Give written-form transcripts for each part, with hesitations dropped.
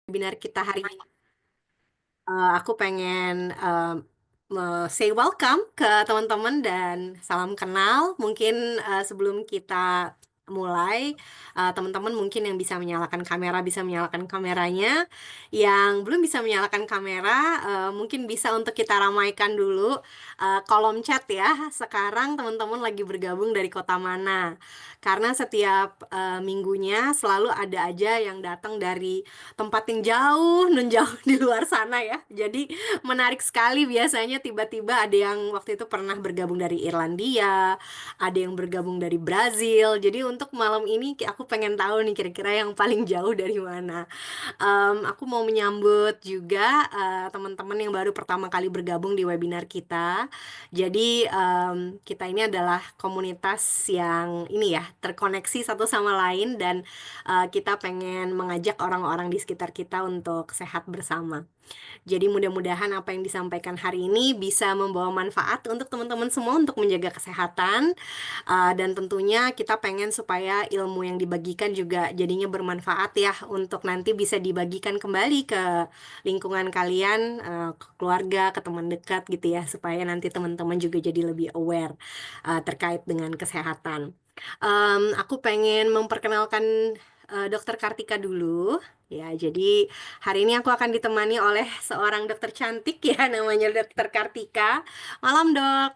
Webinar kita hari ini. Aku pengen say welcome ke teman-teman dan salam kenal. Mungkin sebelum kita mulai, teman-teman mungkin yang bisa menyalakan kamera bisa menyalakan kameranya. Yang belum bisa menyalakan kamera, mungkin bisa untuk kita ramaikan dulu kolom chat ya. Sekarang teman-teman lagi bergabung dari kota mana? Karena setiap minggunya selalu ada aja yang datang dari tempat yang jauh, nun jauh di luar sana ya. Jadi menarik sekali biasanya tiba-tiba ada yang waktu itu pernah bergabung dari Irlandia, ada yang bergabung dari Brazil. Jadi untuk malam ini aku pengen tahu nih kira-kira yang paling jauh dari mana. Aku mau menyambut juga teman-teman yang baru pertama kali bergabung di webinar kita. Jadi kita ini adalah komunitas yang ini ya terkoneksi satu sama lain dan kita pengen mengajak orang-orang di sekitar kita untuk sehat bersama. Jadi mudah-mudahan apa yang disampaikan hari ini bisa membawa manfaat untuk teman-teman semua untuk menjaga kesehatan. Dan tentunya kita pengen supaya ilmu yang dibagikan juga jadinya bermanfaat ya untuk nanti bisa dibagikan kembali ke lingkungan kalian, ke keluarga, ke teman dekat gitu ya, supaya nanti teman-teman juga jadi lebih aware terkait dengan kesehatan. Aku pengen memperkenalkan Dokter Kartika dulu. Ya, jadi hari ini aku akan ditemani oleh seorang dokter cantik ya, namanya Dokter Kartika. Malam, Dok.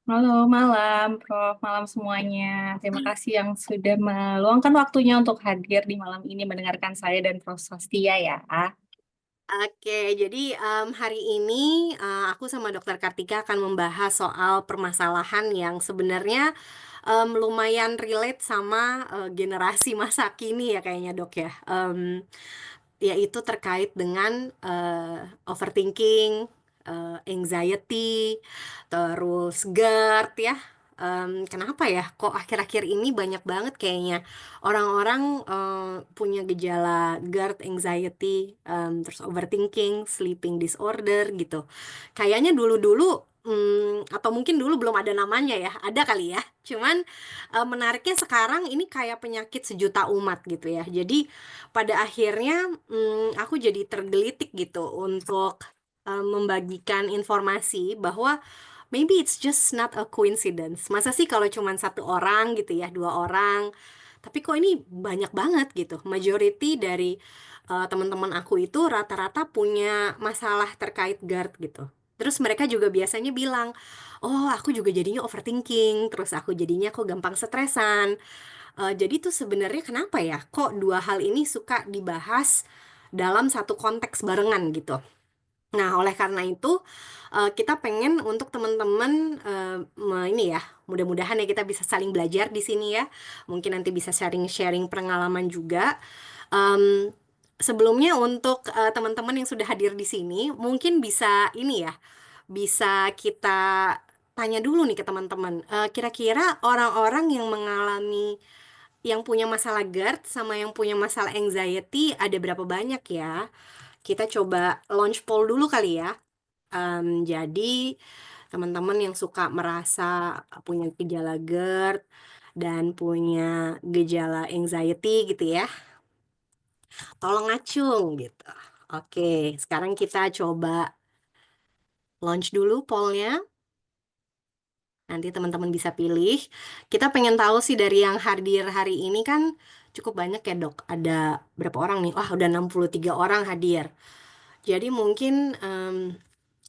Halo, malam, Prof. Malam semuanya. Terima kasih yang sudah meluangkan waktunya untuk hadir di malam ini mendengarkan saya dan Prof. Sastia ya. Oke, jadi hari ini aku sama Dokter Kartika akan membahas soal permasalahan yang sebenarnya lumayan relate sama generasi masa kini ya kayaknya Dok ya. Yaitu terkait dengan overthinking, anxiety, terus GERD ya. Kenapa ya? Kok akhir-akhir ini banyak banget kayaknya orang-orang punya gejala GERD, anxiety, terus overthinking, sleeping disorder gitu. Kayaknya dulu-dulu, atau mungkin dulu belum ada namanya ya, ada kali ya. Cuman menariknya sekarang ini kayak penyakit sejuta umat gitu ya. Jadi pada akhirnya aku jadi tergelitik gitu untuk membagikan informasi bahwa maybe it's just not a coincidence. Masa sih kalau cuma satu orang gitu ya, dua orang, tapi kok ini banyak banget gitu. Majority dari teman-teman aku itu rata-rata punya masalah terkait GERD gitu. Terus mereka juga biasanya bilang, oh aku juga jadinya overthinking, terus aku jadinya kok gampang stresan. Jadi tuh sebenarnya kenapa ya kok dua hal ini suka dibahas dalam satu konteks barengan gitu. Nah, oleh karena itu kita pengen untuk teman-teman ini ya, mudah-mudahan ya kita bisa saling belajar di sini ya. Mungkin nanti bisa sharing-sharing pengalaman juga. Em, Sebelumnya untuk teman-teman yang sudah hadir di sini, mungkin bisa ini ya, bisa kita tanya dulu nih ke teman-teman. Kira-kira orang-orang yang mengalami yang punya masalah GERD sama yang punya masalah anxiety ada berapa banyak ya? Kita coba launch poll dulu kali ya. Jadi teman-teman yang suka merasa punya gejala GERD dan punya gejala anxiety gitu ya, tolong ngacung gitu. Oke, sekarang kita coba launch dulu pollnya. Nanti teman-teman bisa pilih. Kita pengen tahu sih dari yang hadir hari ini kan cukup banyak ya dok. Ada berapa orang nih? Wah udah 63 orang hadir. Jadi mungkin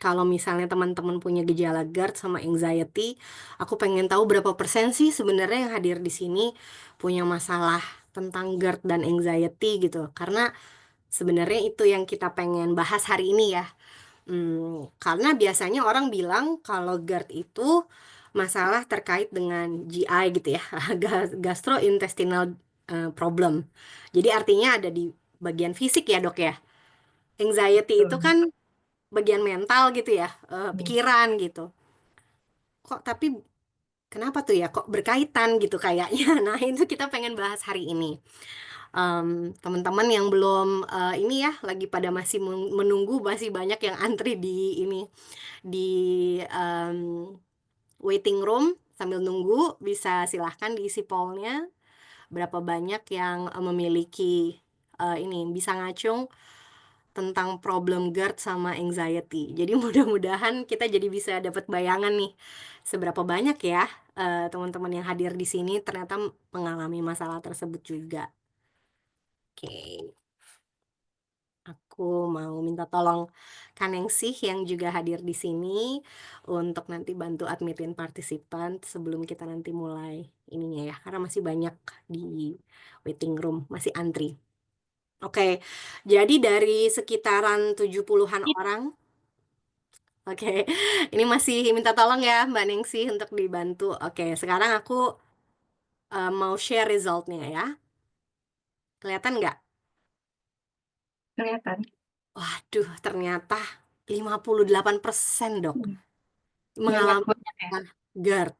kalau misalnya teman-teman punya gejala GERD sama anxiety, aku pengen tahu berapa persen sih sebenarnya yang hadir di sini punya masalah tentang GERD dan anxiety gitu. Karena sebenarnya itu yang kita pengen bahas hari ini ya. Karena biasanya orang bilang kalau GERD itu masalah terkait dengan GI gitu ya, gastrointestinal problem. Jadi artinya ada di bagian fisik ya dok ya. Anxiety itu Betul. kan bagian mental gitu ya, Hmm. pikiran gitu. Kok tapi kenapa tuh ya? Kok berkaitan gitu kayaknya. Nah itu kita pengen bahas hari ini. Teman-teman yang belum ini ya, lagi pada masih menunggu, masih banyak yang antri di ini di em, waiting room sambil nunggu bisa silahkan diisi pollnya berapa banyak yang memiliki ini bisa ngacung tentang problem GERD sama anxiety. Jadi mudah-mudahan kita jadi bisa dapat bayangan nih seberapa banyak ya teman-teman yang hadir di sini ternyata mengalami masalah tersebut juga. Oke, aku mau minta tolong Kanengsih yang juga hadir di sini untuk nanti bantu admitin partisipan sebelum kita nanti mulai ininya ya, karena masih banyak di waiting room, masih antri. Oke, jadi dari sekitaran 70-an orang, oke, ini masih minta tolong ya Mbak Ningsih untuk dibantu. Oke, sekarang aku mau share resultnya ya. Kelihatan nggak? Kelihatan. Waduh, ternyata 58% dok Hmm. Banyak mengalami banget ya. GERD.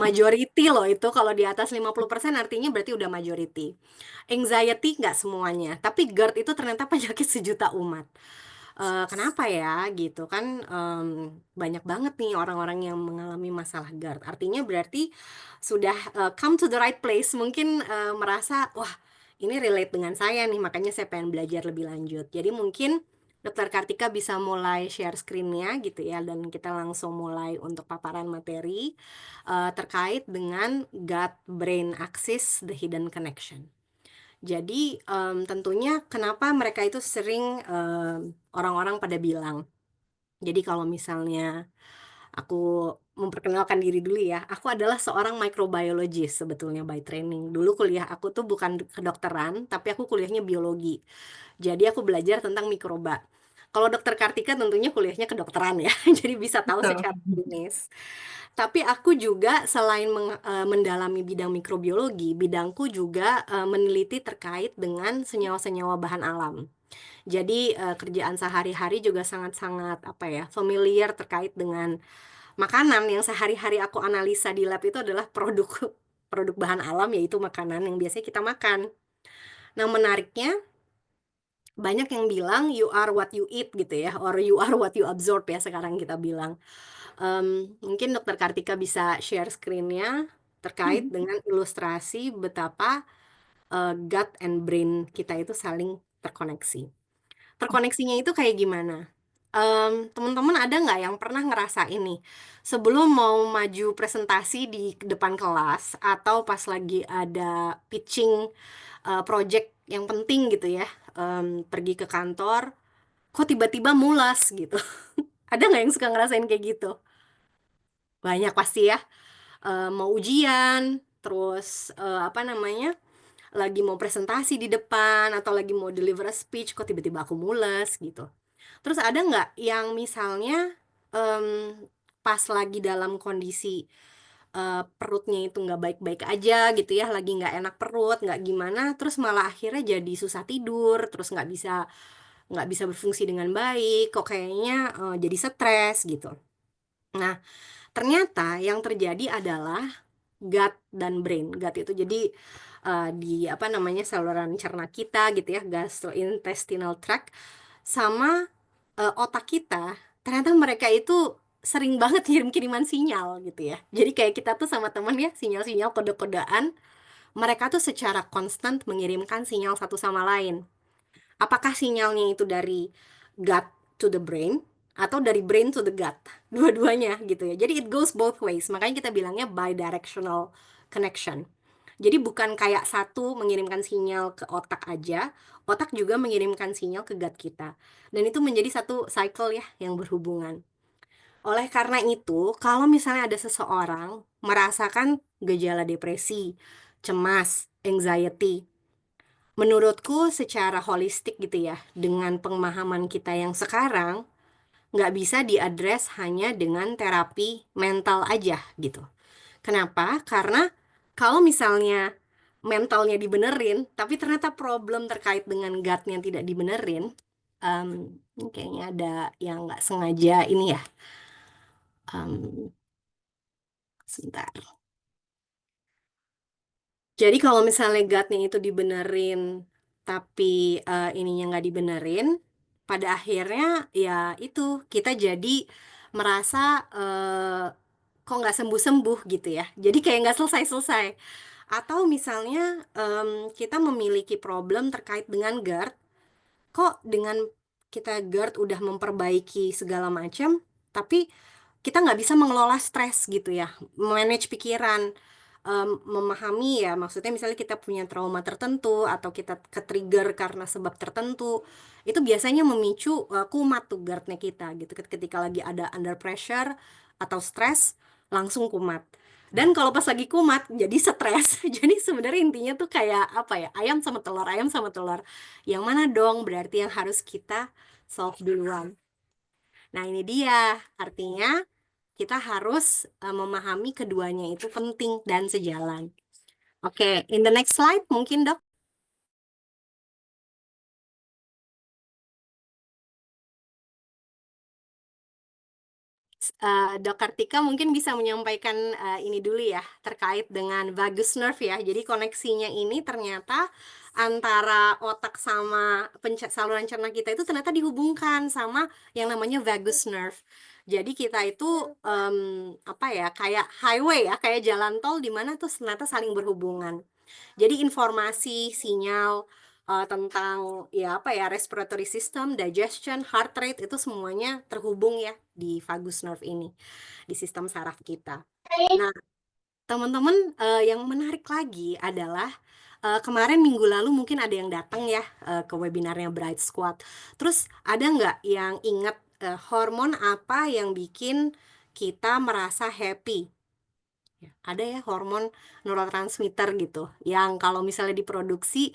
Majority loh itu, kalau di atas 50% artinya berarti udah majority. Anxiety nggak semuanya, tapi GERD itu ternyata penyakit sejuta umat. Kenapa ya gitu kan, banyak banget nih orang-orang yang mengalami masalah GERD. Artinya berarti sudah come to the right place, mungkin merasa wah ini relate dengan saya nih, makanya saya pengen belajar lebih lanjut. Jadi mungkin Dokter Kartika bisa mulai share screen-nya gitu ya, dan kita langsung mulai untuk paparan materi terkait dengan gut-brain axis, the hidden connection. Jadi tentunya kenapa mereka itu sering orang-orang pada bilang. Jadi kalau misalnya aku memperkenalkan diri dulu ya, aku adalah seorang microbiologist sebetulnya by training. Dulu kuliah aku tuh bukan kedokteran, tapi aku kuliahnya biologi. Jadi aku belajar tentang mikroba. Kalau dokter Kartika tentunya kuliahnya kedokteran ya, jadi bisa tahu Betul. secara klinis. Tapi aku juga selain mendalami bidang mikrobiologi, bidangku juga meneliti terkait dengan senyawa-senyawa bahan alam. Jadi kerjaan sehari-hari juga sangat-sangat apa ya, familiar terkait dengan makanan yang sehari-hari aku analisa di lab itu adalah produk produk bahan alam, yaitu makanan yang biasanya kita makan. Nah, menariknya banyak yang bilang you are what you eat gitu ya, or you are what you absorb ya sekarang kita bilang. Mungkin Dokter Kartika bisa share screen-nya terkait Hmm. dengan ilustrasi betapa gut and brain kita itu saling terkoneksi. Terkoneksinya itu kayak gimana? Teman-teman ada nggak yang pernah ngerasa ini sebelum mau maju presentasi di depan kelas atau pas lagi ada pitching project yang penting gitu ya, pergi ke kantor, kok tiba-tiba mulas gitu? Ada nggak yang suka ngerasain kayak gitu? Banyak pasti ya. Mau ujian, terus apa namanya, lagi mau presentasi di depan atau lagi mau deliver a speech, kok tiba-tiba aku mules gitu. Terus ada nggak yang misalnya em, pas lagi dalam kondisi perutnya itu nggak baik-baik aja gitu ya, lagi nggak enak perut, nggak gimana, terus malah akhirnya jadi susah tidur, terus nggak bisa berfungsi dengan baik, kok kayaknya jadi stres gitu. Nah, ternyata yang terjadi adalah gut dan brain. Gut itu jadi di apa namanya saluran cerna kita gitu ya, gastrointestinal tract sama otak kita. Ternyata mereka itu sering banget kirim-kiriman sinyal gitu ya. Jadi kayak kita tuh sama temen ya, sinyal-sinyal kode-kodean. Mereka tuh secara konstan mengirimkan sinyal satu sama lain. Apakah sinyalnya itu dari gut to the brain atau dari brain to the gut? Dua-duanya gitu ya. Jadi it goes both ways. Makanya kita bilangnya bidirectional connection. Jadi bukan kayak satu mengirimkan sinyal ke otak aja, otak juga mengirimkan sinyal ke gut kita. Dan itu menjadi satu cycle ya yang berhubungan. Oleh karena itu, kalau misalnya ada seseorang merasakan gejala depresi, cemas, anxiety, menurutku secara holistik gitu ya, dengan pemahaman kita yang sekarang, nggak bisa diadres hanya dengan terapi mental aja gitu. Kenapa? Karena kalau misalnya mentalnya dibenerin, tapi ternyata problem terkait dengan gutnya tidak dibenerin, ini kayaknya ada yang nggak sengaja ini ya. Sebentar. Jadi kalau misalnya gutnya itu dibenerin, tapi ininya nggak dibenerin, pada akhirnya ya itu kita jadi merasa kok nggak sembuh-sembuh gitu ya. Jadi kayak nggak selesai-selesai. Atau misalnya kita memiliki problem terkait dengan GERD, kok dengan kita GERD udah memperbaiki segala macam, tapi kita nggak bisa mengelola stres gitu ya, manage pikiran, memahami ya, maksudnya misalnya kita punya trauma tertentu atau kita ke-trigger karena sebab tertentu, itu biasanya memicu kumat tuh GERD-nya kita gitu, ketika lagi ada under pressure atau stres, langsung kumat. Dan kalau pas lagi kumat, jadi stres. Jadi sebenarnya intinya tuh kayak apa ya, ayam sama telur, ayam sama telur. Yang mana dong berarti yang harus kita solve duluan. Nah, ini dia. Artinya kita harus memahami keduanya itu penting dan sejalan. Oke, in the next slide mungkin Dok. Dok Kartika mungkin bisa menyampaikan ini dulu ya, terkait dengan vagus nerve ya. Jadi koneksinya ini ternyata antara otak sama saluran cerna kita itu ternyata dihubungkan sama yang namanya vagus nerve. Jadi kita itu apa ya, kayak highway ya, kayak jalan tol di mana tuh ternyata saling berhubungan. Jadi informasi, sinyal tentang ya apa ya, respiratory system, digestion, heart rate itu semuanya terhubung ya di vagus nerve ini, di sistem saraf kita. Nah, teman-teman, yang menarik lagi adalah kemarin minggu lalu mungkin ada yang datang ya ke webinarnya Bright Squad. Terus ada nggak yang ingat hormon apa yang bikin kita merasa happy? Ya, ada ya hormon neurotransmitter gitu, yang kalau misalnya diproduksi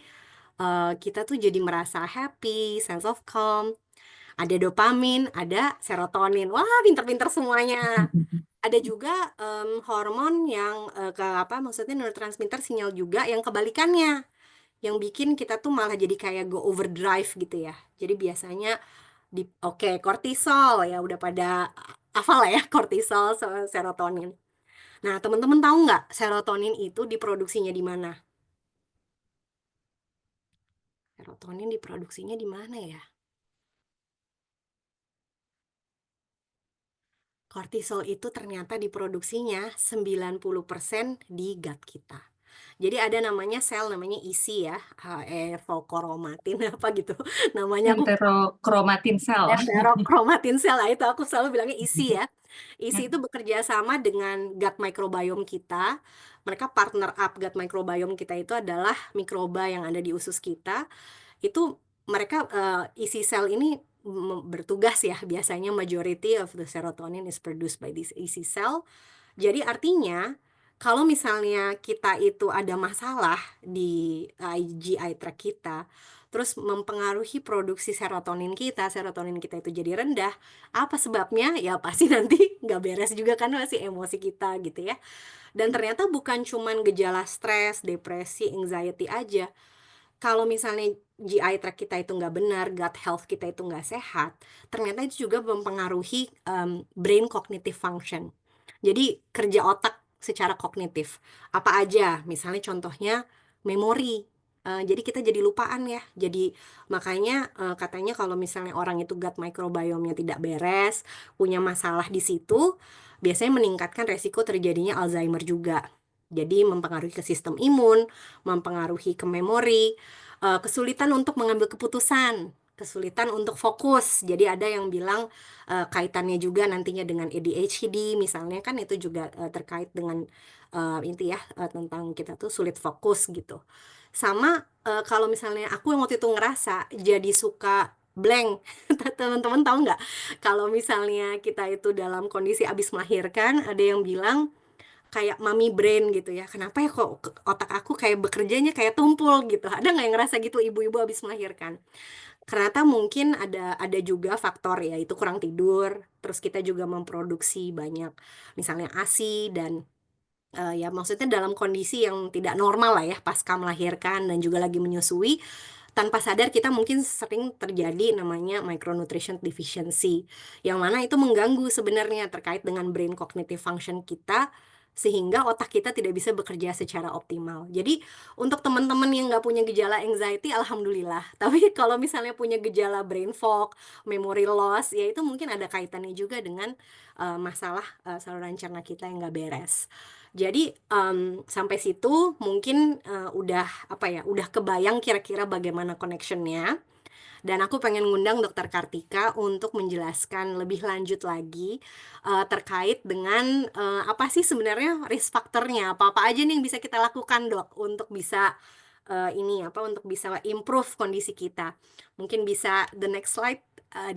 kita tuh jadi merasa happy, sense of calm. Ada dopamin, ada serotonin. Wah, pinter-pinter semuanya. Ada juga hormon yang ke apa maksudnya neurotransmitter sinyal juga yang kebalikannya, yang bikin kita tuh malah jadi kayak go overdrive gitu ya. Jadi biasanya oke, kortisol ya udah pada hafal lah ya, kortisol, serotonin. Nah, teman-teman tahu nggak serotonin itu diproduksinya di mana? Serotonin diproduksinya di mana ya? Kortisol itu ternyata diproduksinya 90% di gut kita. Jadi ada namanya sel namanya isi ya, volkoromatin apa gitu. Namanya aku Enterokromatin sel. enterokromatin sel lah, itu aku selalu bilangnya isi ya. Isi itu bekerja sama dengan gut microbiome kita. Mereka partner up. Gut microbiome kita itu adalah mikroba yang ada di usus kita. Itu mereka isi sel ini bertugas ya, biasanya majority of the serotonin is produced by this isi cell. Jadi artinya kalau misalnya kita itu ada masalah di GI tract kita, terus mempengaruhi produksi serotonin kita itu jadi rendah, apa sebabnya? Ya pasti nanti nggak beres juga kan, masih emosi kita gitu ya. Dan ternyata bukan cuman gejala stres, depresi, anxiety aja. Kalau misalnya GI tract kita itu nggak benar, gut health kita itu nggak sehat, ternyata itu juga mempengaruhi brain cognitive function. Jadi kerja otak secara kognitif. Apa aja? Misalnya contohnya memori. Jadi kita jadi lupaan ya. Jadi makanya katanya kalau misalnya orang itu gut microbiome-nya tidak beres, punya masalah di situ, biasanya meningkatkan resiko terjadinya Alzheimer juga. Jadi mempengaruhi ke sistem imun, mempengaruhi ke memori, kesulitan untuk mengambil keputusan, kesulitan untuk fokus. Jadi ada yang bilang kaitannya juga nantinya dengan ADHD misalnya, kan itu juga terkait dengan inti ya, tentang kita tuh sulit fokus gitu. Sama kalau misalnya aku yang waktu itu ngerasa jadi suka blank. Teman-teman tahu nggak kalau misalnya kita itu dalam kondisi habis melahirkan, ada yang bilang kayak mami brain gitu ya. Kenapa ya kok otak aku kayak bekerjanya kayak tumpul gitu. Ada nggak yang ngerasa gitu ibu-ibu habis melahirkan? Ternyata mungkin ada juga faktor ya, itu kurang tidur. Terus kita juga memproduksi banyak misalnya ASI dan ya maksudnya dalam kondisi yang tidak normal lah ya pasca melahirkan dan juga lagi menyusui, tanpa sadar kita mungkin sering terjadi namanya micronutrition deficiency, yang mana itu mengganggu sebenarnya terkait dengan brain cognitive function kita, sehingga otak kita tidak bisa bekerja secara optimal. Jadi untuk teman-teman yang nggak punya gejala anxiety, alhamdulillah. Tapi kalau misalnya punya gejala brain fog, memory loss, ya itu mungkin ada kaitannya juga dengan masalah saluran cerna kita yang nggak beres. Jadi sampai situ mungkin udah apa ya, udah kebayang kira-kira bagaimana connectionnya. Dan aku pengen ngundang Dokter Kartika untuk menjelaskan lebih lanjut lagi terkait dengan apa sih sebenarnya risk faktornya, apa-apa aja nih yang bisa kita lakukan dok untuk bisa untuk bisa improve kondisi kita. Mungkin bisa the next slide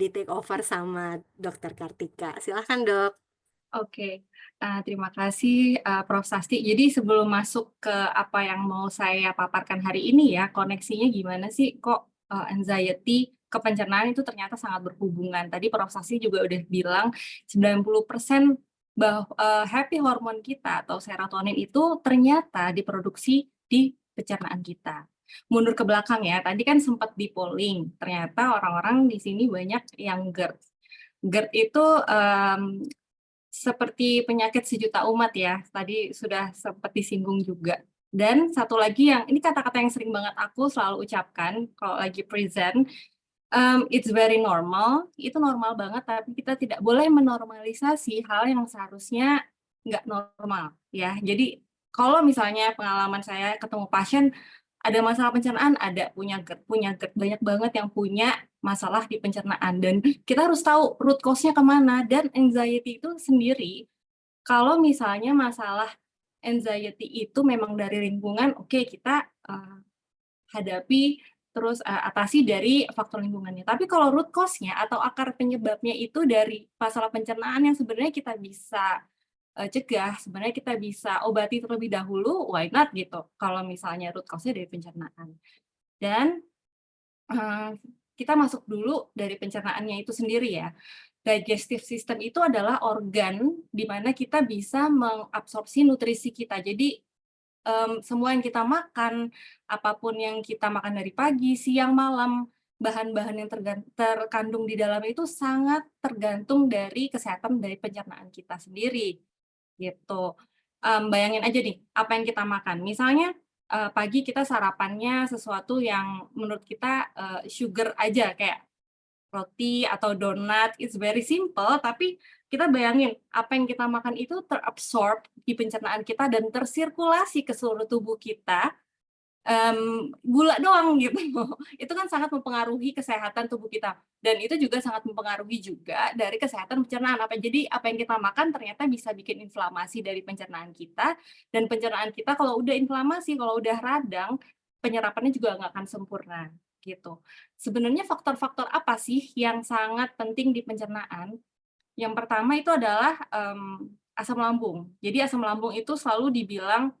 di take over sama Dokter Kartika. Silahkan dok. Oke, terima kasih Prof. Sasti. Jadi sebelum masuk ke apa yang mau saya paparkan hari ini ya, koneksinya gimana sih kok anxiety ke pencernaan itu ternyata sangat berhubungan. Tadi Prof. Sasti juga udah bilang 90% happy hormon kita atau serotonin itu ternyata diproduksi di pencernaan kita. Mundur ke belakang ya, tadi kan sempat di polling, ternyata orang-orang di sini banyak yang GERD. GERD itu seperti penyakit sejuta umat ya, tadi sudah sempat disinggung juga. Dan satu lagi yang, ini kata-kata yang sering banget aku selalu ucapkan kalau lagi present, it's very normal, itu normal banget, tapi kita tidak boleh menormalisasi hal yang seharusnya nggak normal ya. Jadi kalau misalnya pengalaman saya ketemu pasien, ada masalah pencernaan, ada punya GERD, banyak banget yang punya masalah di pencernaan, dan kita harus tahu root cause-nya kemana. Dan anxiety itu sendiri, kalau misalnya masalah anxiety itu memang dari lingkungan, oke, kita hadapi terus atasi dari faktor lingkungannya. Tapi kalau root cause-nya atau akar penyebabnya itu dari masalah pencernaan yang sebenarnya kita bisa cegah, sebenarnya kita bisa obati terlebih dahulu, why not gitu, kalau misalnya root cause-nya dari pencernaan. Dan kita masuk dulu dari pencernaannya itu sendiri ya. Digestive system itu adalah organ di mana kita bisa mengabsorpsi nutrisi kita. Jadi semua yang kita makan, apapun yang kita makan dari pagi, siang, malam, bahan-bahan yang terkandung di dalam itu sangat tergantung dari kesehatan dari pencernaan kita sendiri, gitu. Bayangin aja nih, apa yang kita makan. Misalnya pagi kita sarapannya sesuatu yang menurut kita sugar aja, kayak roti atau donat, it's very simple, tapi kita bayangin apa yang kita makan itu terabsorb di pencernaan kita dan tersirkulasi ke seluruh tubuh kita, gula doang gitu. Itu kan sangat mempengaruhi kesehatan tubuh kita, dan itu juga sangat mempengaruhi juga dari kesehatan pencernaan. Jadi apa yang kita makan ternyata bisa bikin inflamasi dari pencernaan kita, dan pencernaan kita kalau udah inflamasi, kalau udah radang, penyerapannya juga nggak akan sempurna gitu. Sebenarnya faktor-faktor apa sih yang sangat penting di pencernaan? Yang pertama itu adalah asam lambung. Jadi asam lambung itu selalu dibilang,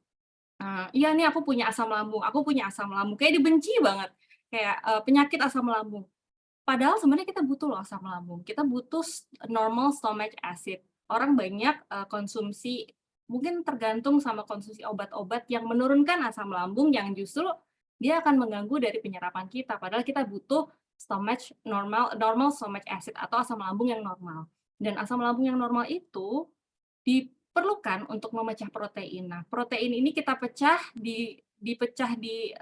iya nih aku punya asam lambung, kayak dibenci banget, kayak penyakit asam lambung. Padahal sebenarnya kita butuh loh asam lambung, kita butuh normal stomach acid. Orang banyak konsumsi, mungkin tergantung sama konsumsi obat-obat yang menurunkan asam lambung, yang justru dia akan mengganggu dari penyerapan kita. Padahal kita butuh normal stomach acid atau asam lambung yang normal. Dan asam lambung yang normal itu diperlukan untuk memecah protein. Nah, protein ini kita dipecah di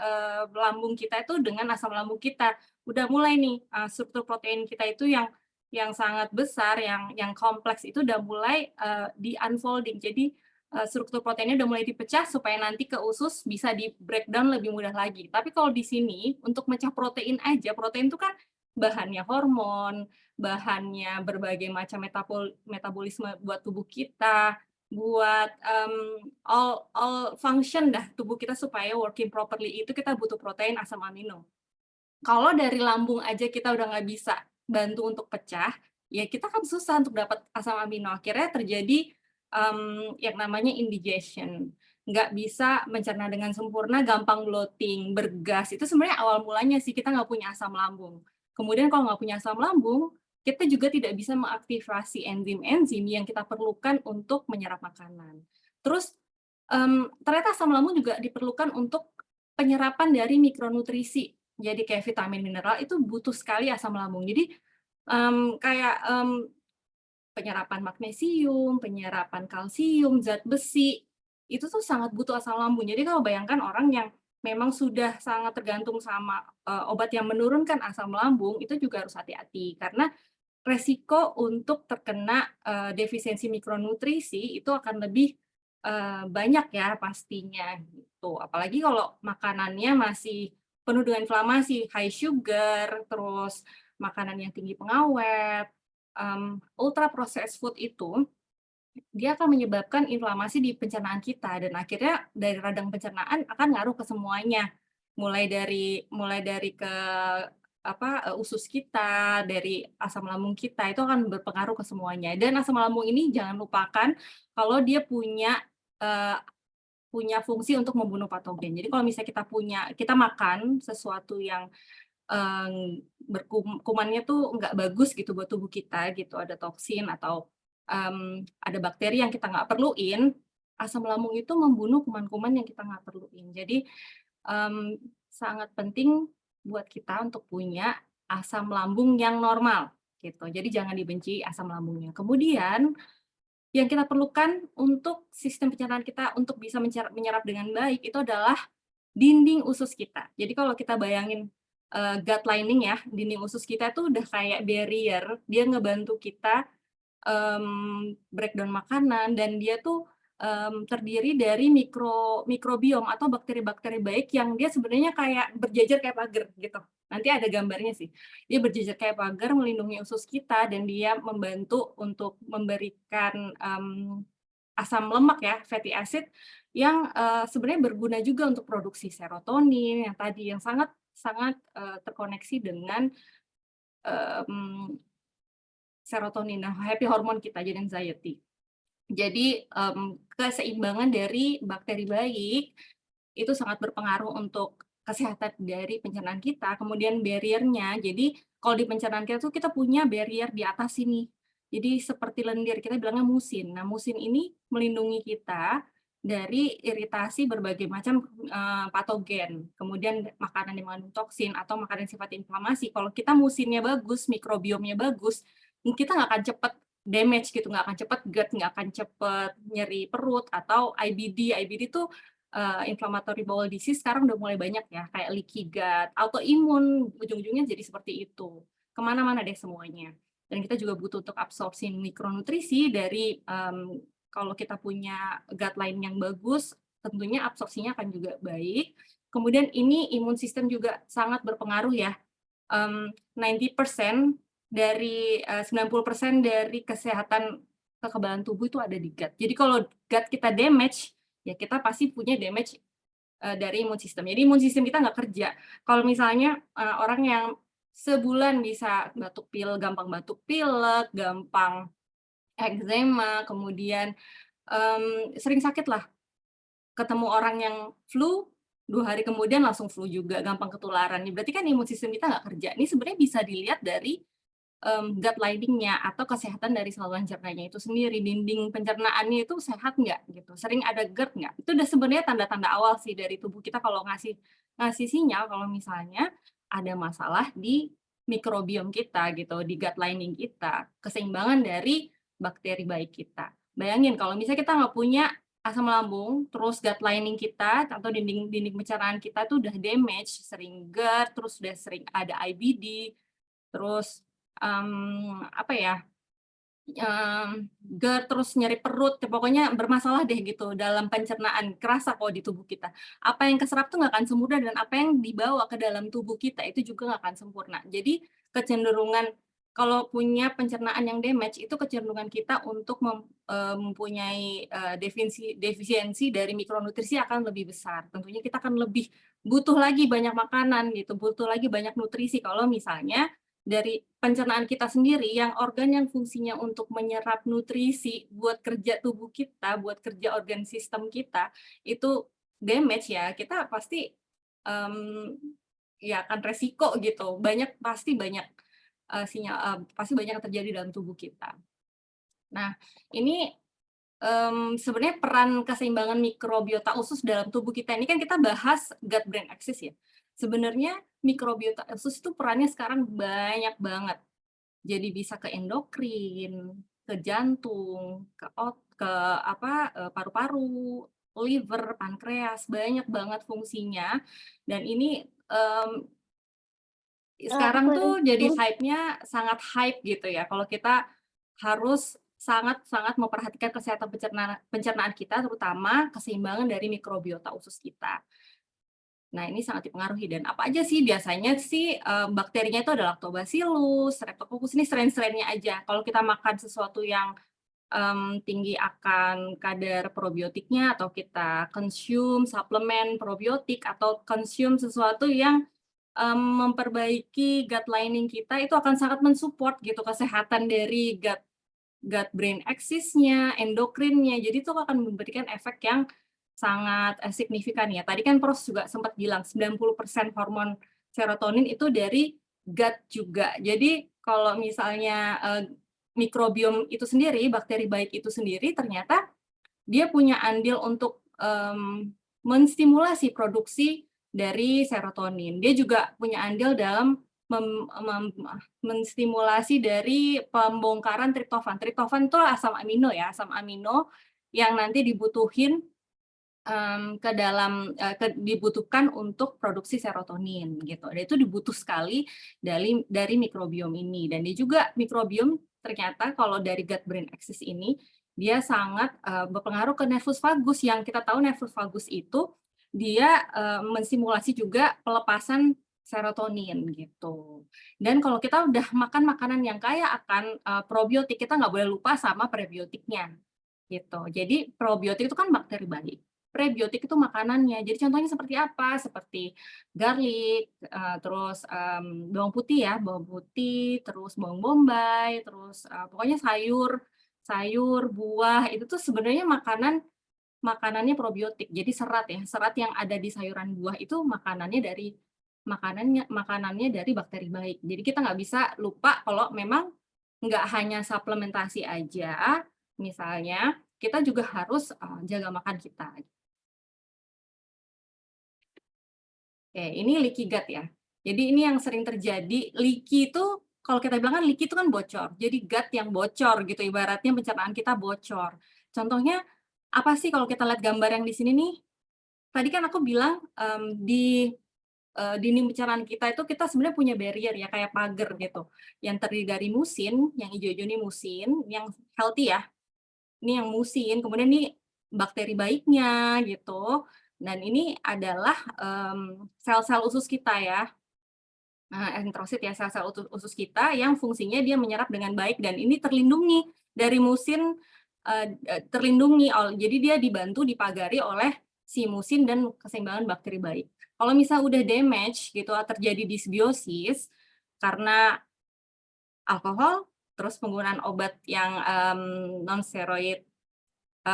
lambung kita itu dengan asam lambung kita. Udah mulai nih struktur protein kita itu yang sangat besar, yang kompleks itu udah mulai di unfolding. Jadi struktur proteinnya udah mulai dipecah supaya nanti ke usus bisa di breakdown lebih mudah lagi. Tapi kalau di sini untuk mecah protein aja, protein itu kan bahannya hormon, bahannya berbagai macam metabolisme buat tubuh kita, buat all function dah tubuh kita supaya working properly itu kita butuh protein, asam amino. Kalau dari lambung aja kita udah nggak bisa bantu untuk pecah, ya kita kan susah untuk dapat asam amino. Akhirnya terjadi yang namanya indigestion. Nggak bisa mencerna dengan sempurna, gampang bloating, bergas. Itu sebenarnya awal mulanya sih kita nggak punya asam lambung. Kemudian kalau nggak punya asam lambung, kita juga tidak bisa mengaktifasi enzim-enzim yang kita perlukan untuk menyerap makanan. Terus ternyata asam lambung juga diperlukan untuk penyerapan dari mikronutrisi. Jadi kayak vitamin mineral itu butuh sekali asam lambung. Jadi kayak penyerapan magnesium, penyerapan kalsium, zat besi, itu tuh sangat butuh asam lambung. Jadi kalau bayangkan orang yang memang sudah sangat tergantung sama obat yang menurunkan asam lambung, itu juga harus hati-hati karena resiko untuk terkena defisiensi mikronutrisi itu akan lebih banyak ya pastinya gitu. Apalagi kalau makanannya masih penuh dengan inflamasi, high sugar, terus makanan yang tinggi pengawet, ultra processed food itu dia akan menyebabkan inflamasi di pencernaan kita dan akhirnya dari radang pencernaan akan ngaruh ke semuanya. Mulai dari ke usus kita, dari asam lambung kita itu akan berpengaruh ke semuanya. Dan asam lambung ini jangan lupakan kalau dia eee, punya fungsi untuk membunuh patogen. Jadi kalau misalnya kita makan sesuatu yang kumannya tuh nggak bagus gitu buat tubuh kita gitu, ada toksin atau, ada bakteri yang kita nggak perluin, asam lambung itu membunuh kuman-kuman yang kita nggak perluin. Jadi, sangat penting buat kita untuk punya asam lambung yang normal, gitu. Jadi jangan dibenci asam lambungnya. Kemudian yang kita perlukan untuk sistem pencernaan kita untuk bisa menyerap dengan baik itu adalah dinding usus kita. Jadi kalau kita bayangin, gut lining ya, dinding usus kita tuh udah kayak barrier, dia ngebantu kita, breakdown makanan dan dia tuh, terdiri dari mikrobiom atau bakteri-bakteri baik yang dia sebenarnya kayak berjejer kayak pagar gitu. Nanti ada gambarnya sih. Dia berjejer kayak pagar melindungi usus kita dan dia membantu untuk memberikan, asam lemak ya, fatty acid yang, sebenarnya berguna juga untuk produksi serotonin yang tadi yang sangat sangat, terkoneksi dengan, mmm, serotonin, nah happy hormone kita, jadi anxiety. Jadi, keseimbangan dari bakteri baik itu sangat berpengaruh untuk kesehatan dari pencernaan kita, kemudian barrier-nya. Jadi kalau di pencernaan kita tuh kita punya barrier di atas sini. Jadi seperti lendir, kita bilangnya musin. Nah, musin ini melindungi kita dari iritasi berbagai macam, patogen, kemudian makanan yang mengandung toksin atau makanan yang sifat inflamasi. Kalau kita musinnya bagus, mikrobiomnya bagus, kita nggak akan cepet damage gitu, nggak akan cepet GERD, nggak akan cepet nyeri perut atau IBD. IBD tuh inflammatory bowel disease sekarang udah mulai banyak ya, kayak leaky gut, autoimun, ujung-ujungnya jadi seperti itu. Kemana-mana deh semuanya. Dan kita juga butuh untuk absorpsi mikronutrisi dari kalau kita punya gut line yang bagus, tentunya absorpsinya akan juga baik. Kemudian ini imun sistem juga sangat berpengaruh ya. 90% dari 90% dari kesehatan kekebalan tubuh itu ada di gut. Jadi kalau gut kita damage, ya kita pasti punya damage, dari imun sistem. Jadi imun sistem kita nggak kerja. Kalau misalnya, orang yang sebulan bisa gampang batuk pilek, gampang eksema, kemudian, sering sakit lah, ketemu orang yang flu, 2 hari kemudian langsung flu juga, gampang ketularan. Nih berarti kan imun sistem kita nggak kerja. Ini sebenarnya bisa dilihat dari gut lining-nya atau kesehatan dari saluran cernanya itu sendiri, dinding pencernaannya itu sehat nggak gitu, sering ada GERD nggak, itu udah sebenarnya tanda-tanda awal sih dari tubuh kita kalau ngasih ngasih sinyal kalau misalnya ada masalah di mikrobiom kita gitu, di gut lining kita, keseimbangan dari bakteri baik kita. Bayangin kalau misalnya kita nggak punya asam lambung, terus gut lining kita atau dinding dinding pencernaan kita tuh udah damage, sering GERD, terus udah sering ada IBD, terus apa ya, GERD, terus nyeri perut, ya pokoknya bermasalah deh gitu dalam pencernaan, kerasa kok di tubuh kita. Apa yang keserap tuh nggak akan sempurna dan apa yang dibawa ke dalam tubuh kita itu juga nggak akan sempurna. Jadi kecenderungan kalau punya pencernaan yang damage, itu kecenderungan kita untuk mempunyai, defisiensi dari mikronutrisi akan lebih besar. Tentunya kita akan lebih butuh lagi banyak makanan gitu, butuh lagi banyak nutrisi kalau misalnya dari pencernaan kita sendiri yang organ yang fungsinya untuk menyerap nutrisi buat kerja tubuh kita, buat kerja organ sistem kita, itu damage ya, kita pasti, mmm, ya akan resiko gitu, pasti banyak yang terjadi dalam tubuh kita. Nah, ini, sebenarnya peran keseimbangan mikrobiota usus dalam tubuh kita ini kan kita bahas gut brain axis ya. Sebenarnya mikrobiota usus itu perannya sekarang banyak banget. Jadi bisa ke endokrin, ke jantung, paru-paru, liver, pankreas, banyak banget fungsinya dan ini, sekarang Aku tuh jadi hype-nya sangat hype gitu ya, kalau kita harus sangat-sangat memperhatikan kesehatan pencernaan kita, terutama keseimbangan dari mikrobiota usus kita. Nah, ini sangat dipengaruhi. Dan apa aja sih biasanya sih bakterinya itu ada Lactobacillus, Streptococcus, ini strain-strainnya aja. Kalau kita makan sesuatu yang tinggi akan kadar probiotiknya, atau kita consume suplemen probiotik, atau consume sesuatu yang memperbaiki gut lining kita, itu akan sangat mensupport gitu kesehatan dari gut brain axis-nya, endokrinnya. Jadi itu akan memberikan efek yang sangat signifikan ya. Tadi kan Prof juga sempat bilang 90% hormon serotonin itu dari gut juga. Jadi kalau misalnya mikrobiom itu sendiri, bakteri baik itu sendiri, ternyata dia punya andil untuk menstimulasi produksi dari serotonin. Dia juga punya andil dalam menstimulasi dari pembongkaran triptofan. Triptofan itu asam amino ya, asam amino yang nanti dibutuhin dibutuhkan untuk produksi serotonin gitu. Dan itu dibutuh sekali dari mikrobiom ini. Dan dia juga mikrobiom ternyata kalau dari gut brain axis ini dia sangat berpengaruh ke nervus vagus, yang kita tahu nervus vagus itu dia menstimulasi juga pelepasan serotonin gitu. Dan kalau kita udah makan makanan yang kaya akan probiotik, kita nggak boleh lupa sama prebiotiknya gitu. Jadi probiotik itu kan bakteri baik, prebiotik itu makanannya. Jadi contohnya seperti apa? Seperti garlic, terus bawang putih ya, bawang putih, terus bawang bombay, terus pokoknya sayur, buah, itu tuh sebenarnya makanannya probiotik. Jadi serat ya, serat yang ada di sayuran buah itu makanannya dari bakteri baik. Jadi kita nggak bisa lupa kalau memang nggak hanya suplementasi aja, misalnya kita juga harus jaga makan kita. Oke, ini leaky gut ya. Jadi ini yang sering terjadi. Leaky itu, kalau kita bilang kan leaky itu kan bocor. Jadi gut yang bocor gitu, ibaratnya pencernaan kita bocor. Contohnya apa sih kalau kita lihat gambar yang di sini nih? Tadi kan aku bilang di dinding pencernaan kita itu kita sebenarnya punya barrier ya, kayak pagar gitu. Yang terdiri dari musin, yang hijau-hijau ini musin, yang healthy ya. Ini yang musin, kemudian ini bakteri baiknya gitu. Dan ini adalah sel-sel usus kita ya. Nah, enterosit ya, sel-sel usus kita yang fungsinya dia menyerap dengan baik, dan ini terlindungi dari musin, terlindungi, jadi dia dibantu, dipagari oleh si musin dan keseimbangan bakteri baik. Kalau misal udah damage gitu, terjadi disbiosis karena alkohol, terus penggunaan obat yang non steroid,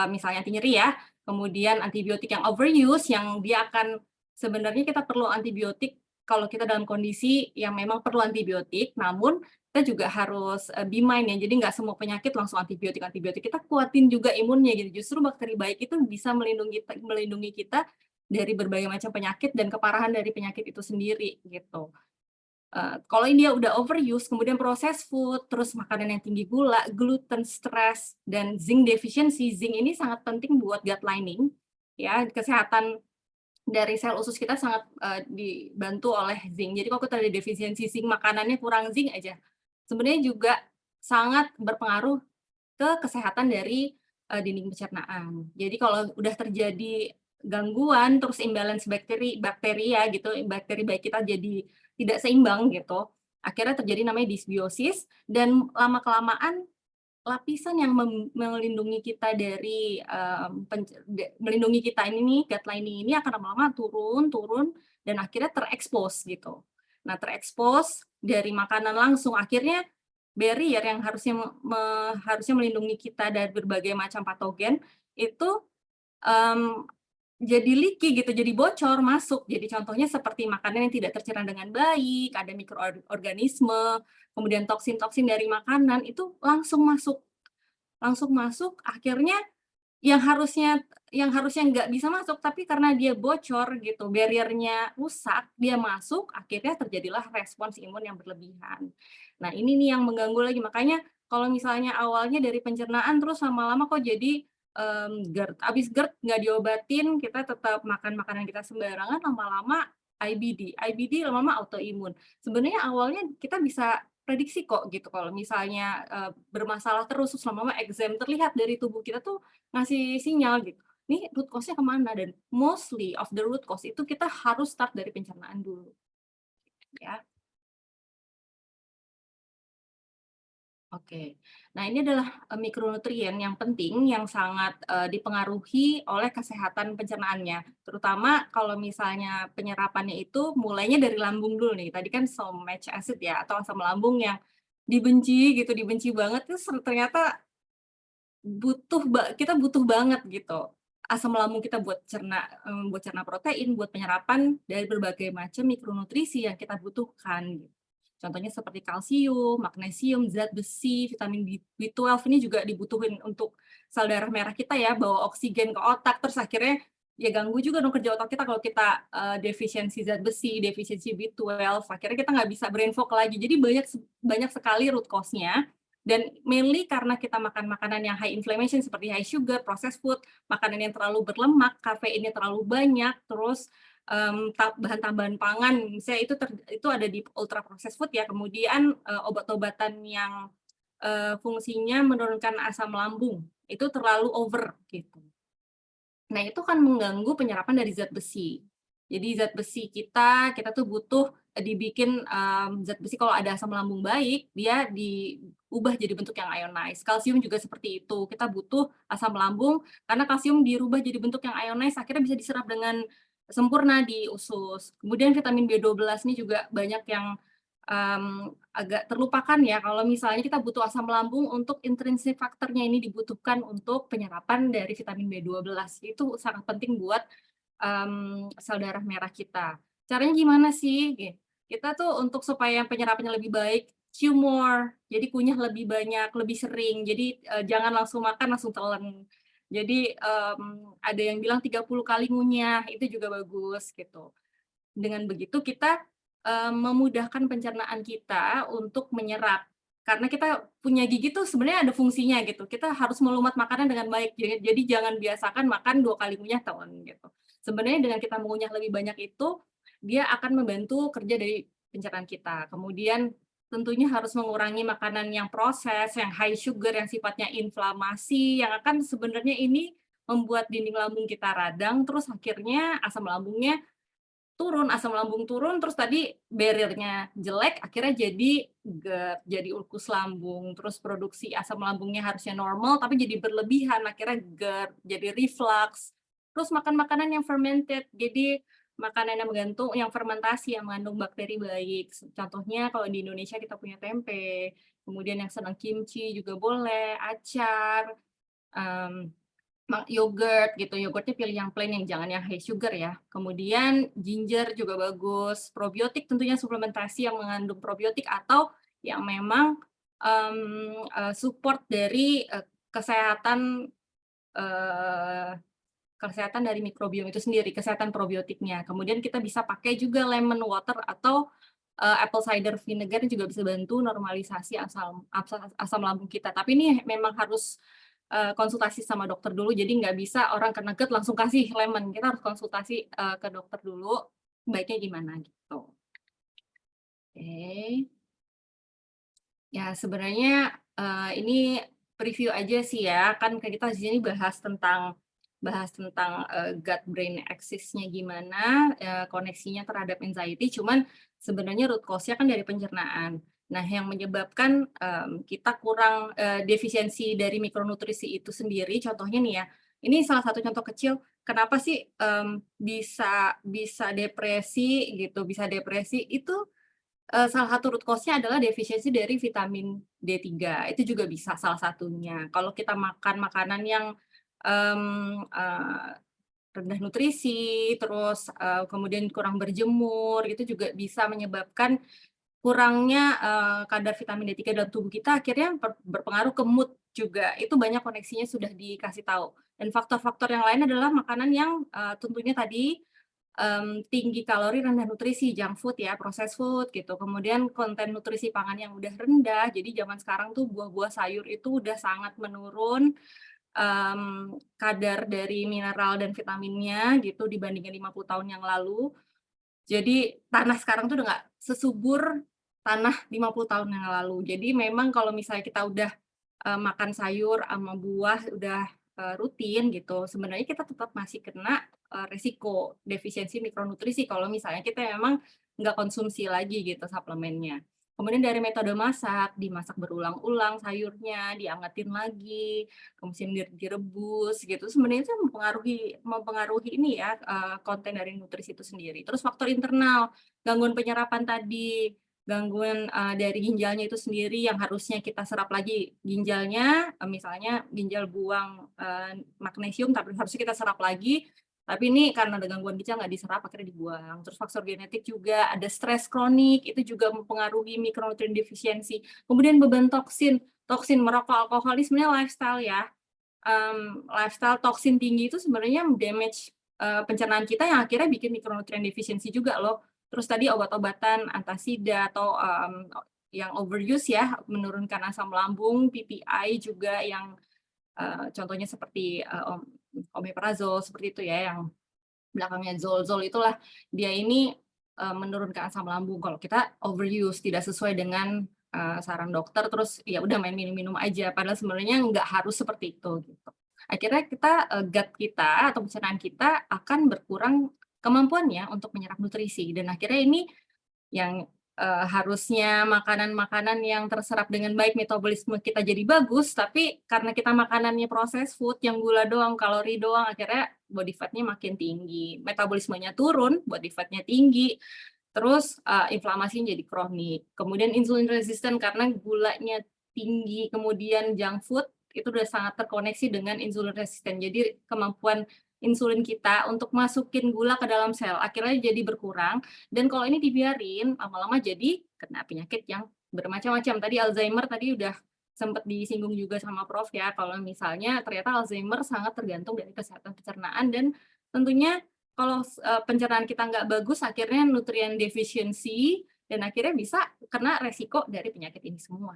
misalnya anti nyeri ya, kemudian antibiotik yang overuse, yang dia akan sebenarnya kita perlu antibiotik kalau kita dalam kondisi yang memang perlu antibiotik, namun kita juga harus be mind ya, jadi nggak semua penyakit langsung antibiotik, kita kuatin juga imunnya gitu. Justru bakteri baik itu bisa melindungi kita dari berbagai macam penyakit dan keparahan dari penyakit itu sendiri gitu. Kalau ini dia udah overuse, kemudian processed food, terus makanan yang tinggi gula, gluten, stres, dan zinc deficiency. Zinc ini sangat penting buat gut lining, ya, kesehatan dari sel usus kita sangat dibantu oleh zinc. Jadi kalau kita ada defisiensi zinc, makanannya kurang zinc aja, sebenarnya juga sangat berpengaruh ke kesehatan dari dinding pencernaan. Jadi kalau udah terjadi gangguan, terus imbalance bakteri ya gitu, bakteri baik kita jadi tidak seimbang gitu, akhirnya terjadi namanya disbiosis, dan lama-kelamaan lapisan yang melindungi kita dari melindungi kita ini nih, gut lining ini akan lama-lama turun dan akhirnya terekspos gitu. Nah, terekspos dari makanan langsung, akhirnya barrier yang harusnya melindungi kita dari berbagai macam patogen itu jadi leaky gitu, jadi bocor masuk. Jadi contohnya seperti makanan yang tidak tercerna dengan baik, ada mikroorganisme, kemudian toksin-toksin dari makanan itu langsung masuk, akhirnya yang harusnya nggak bisa masuk, tapi karena dia bocor gitu, barriernya rusak, dia masuk, akhirnya terjadilah respons imun yang berlebihan. Nah, ini nih yang mengganggu lagi. Makanya kalau misalnya awalnya dari pencernaan, terus lama-lama kok jadi GERD. Abis GERD nggak diobatin, kita tetap makan makanan kita sembarangan, lama-lama IBD. IBD lama-lama autoimun. Sebenarnya awalnya kita bisa prediksi kok gitu, kalau misalnya bermasalah terus lama-lama eksem terlihat dari tubuh kita tuh ngasih sinyal gitu. Nih root cause-nya kemana, dan mostly of the root cause itu kita harus start dari pencernaan dulu, ya. Oke. Nah, ini adalah, mikronutrien yang penting yang sangat, dipengaruhi oleh kesehatan pencernaannya. Terutama kalau misalnya penyerapannya itu mulainya dari lambung dulu nih. Tadi kan somatous acid ya, atau asam lambung yang dibenci gitu, dibenci banget, terus ternyata kita butuh banget gitu, asam lambung kita buat cerna protein, buat penyerapan dari berbagai macam mikronutrisi yang kita butuhkan, gitu. Contohnya seperti kalsium, magnesium, zat besi, vitamin B12 ini juga dibutuhin untuk sel darah merah kita ya, bawa oksigen ke otak, terus akhirnya ya ganggu juga dong kerja otak kita kalau kita, defisiensi zat besi, defisiensi B12, akhirnya kita nggak bisa brain fog lagi. Jadi banyak sekali root cause-nya, dan mainly karena kita makan makanan yang high inflammation seperti high sugar, processed food, makanan yang terlalu berlemak, kafeinnya terlalu banyak, terus bahan tambahan pangan, misalnya itu ada di ultra processed food ya, kemudian obat-obatan yang fungsinya menurunkan asam lambung, itu terlalu over gitu. Nah, itu kan mengganggu penyerapan dari zat besi. Jadi zat besi kita tuh butuh dibikin, zat besi kalau ada asam lambung baik, dia diubah jadi bentuk yang ionized. Kalsium juga seperti itu, kita butuh asam lambung karena kalsium dirubah jadi bentuk yang ionized, akhirnya bisa diserap dengan sempurna di usus. Kemudian vitamin B12 ini juga banyak yang, agak terlupakan ya, kalau misalnya kita butuh asam lambung untuk intrinsic faktornya ini dibutuhkan untuk penyerapan dari vitamin B12. Itu sangat penting buat, sel darah merah kita. Caranya gimana sih? Kita tuh untuk supaya penyerapannya lebih baik, chew more, jadi kunyah lebih banyak, lebih sering. Jadi, jangan langsung makan langsung telan. Jadi, ada yang bilang 30 kali ngunyah, itu juga bagus gitu. Dengan begitu kita, memudahkan pencernaan kita untuk menyerap. Karena kita punya gigi tuh sebenarnya ada fungsinya gitu, kita harus melumat makanan dengan baik, jadi jangan biasakan makan 2 kali ngunyah telan gitu. Sebenarnya dengan kita mengunyah lebih banyak itu, dia akan membantu kerja dari pencernaan kita. Kemudian tentunya harus mengurangi makanan yang proses, yang high sugar, yang sifatnya inflamasi, yang akan sebenarnya ini membuat dinding lambung kita radang, terus akhirnya asam lambungnya turun, asam lambung turun, terus tadi barrier-nya jelek, akhirnya jadi GERD, jadi ulkus lambung, terus produksi asam lambungnya harusnya normal, tapi jadi berlebihan, akhirnya GERD, jadi reflux. Terus makan makanan yang fermented, jadi makanan yang fermentasi, yang mengandung bakteri baik. Contohnya kalau di Indonesia kita punya tempe, kemudian yang senang kimchi juga boleh, acar, mmm yogurt gitu, yogurtnya pilih yang plain yang jangan yang high sugar ya. Kemudian ginger juga bagus, probiotik tentunya suplementasi yang mengandung probiotik atau yang memang, support dari, eee, kesehatan dari mikrobiom itu sendiri, kesehatan probiotiknya. Kemudian kita bisa pakai juga lemon water atau, apple cider vinegar juga bisa bantu normalisasi asam lambung kita. Tapi ini memang harus konsultasi sama dokter dulu, jadi nggak bisa orang kena GERD langsung kasih lemon, kita harus konsultasi, ke dokter dulu, baiknya gimana gitu. Oke. Ya sebenarnya, ini preview aja sih ya, kan kita di sini bahas tentang, gut brain axis-nya gimana, koneksinya terhadap anxiety, cuman sebenarnya root cause-nya kan dari pencernaan. Nah yang menyebabkan, kita kurang, defisiensi dari mikronutrisi itu sendiri, contohnya nih ya, ini salah satu contoh kecil, kenapa sih, bisa bisa depresi gitu, bisa depresi itu salah satu root cause-nya adalah defisiensi dari vitamin D3, itu juga bisa salah satunya. Kalau kita makan makanan yang, rendah nutrisi, terus, kemudian kurang berjemur, itu juga bisa menyebabkan kurangnya, kadar vitamin D3 dalam tubuh kita, akhirnya berpengaruh ke mood juga, itu banyak koneksinya sudah dikasih tahu. Dan faktor-faktor yang lain adalah makanan yang, tentunya tadi tinggi kalori, rendah nutrisi, junk food ya, processed food gitu. Kemudian konten nutrisi pangan yang udah rendah, jadi zaman sekarang tuh buah-buah sayur itu udah sangat menurun, kadar dari mineral dan vitaminnya gitu dibandingkan 50 tahun yang lalu. Jadi tanah sekarang tuh udah nggak sesubur tanah 50 tahun yang lalu. Jadi memang kalau misalnya kita udah, makan sayur sama buah udah rutin gitu, sebenarnya kita tetap masih kena resiko defisiensi mikronutrisi kalau misalnya kita memang nggak konsumsi lagi gitu suplemennya. Kemudian dari metode masak, dimasak berulang-ulang sayurnya, diangetin lagi, kemudian direbus gitu. Sebenarnya itu mempengaruhi ini ya, konten dari nutrisi itu sendiri. Terus faktor internal, gangguan penyerapan tadi, gangguan dari ginjalnya itu sendiri yang harusnya kita serap lagi ginjalnya, misalnya ginjal buang magnesium tapi harusnya kita serap lagi, tapi ini karena ada gangguan ginjal nggak diserap akhirnya dibuang. Terus faktor genetik juga, ada stres kronik, itu juga mempengaruhi mikronutrien defisiensi. Kemudian beban toksin, merokok, alkohol ini sebenarnya lifestyle ya. Lifestyle toksin tinggi itu sebenarnya damage pencernaan kita yang akhirnya bikin mikronutrien defisiensi juga loh. Terus tadi obat-obatan antasida atau yang overuse ya, menurunkan asam lambung, PPI juga yang contohnya seperti omeprazol seperti itu ya, yang belakangnya zol itulah dia ini menurunkan asam lambung kalau kita overuse tidak sesuai dengan saran dokter, terus ya udah main minum-minum aja padahal sebenarnya nggak harus seperti itu gitu. Akhirnya kita gut kita atau pencernaan kita akan berkurang kemampuannya untuk menyerap nutrisi dan akhirnya ini yang harusnya makanan-makanan yang terserap dengan baik metabolisme kita jadi bagus, tapi karena kita makanannya proses food yang gula doang, kalori doang, akhirnya body fat-nya makin tinggi, metabolismenya turun, body fat-nya tinggi, terus inflamasinya jadi kronik. Kemudian insulin resisten karena gulanya tinggi, kemudian junk food itu udah sangat terkoneksi dengan insulin resisten. Jadi kemampuan insulin kita untuk masukin gula ke dalam sel akhirnya jadi berkurang dan kalau ini dibiarin lama-lama jadi kena penyakit yang bermacam-macam. Tadi Alzheimer tadi udah sempat disinggung juga sama Prof ya, kalau misalnya ternyata Alzheimer sangat tergantung dari kesehatan pencernaan dan tentunya kalau pencernaan kita nggak bagus akhirnya nutrien defisiensi dan akhirnya bisa kena resiko dari penyakit ini semua.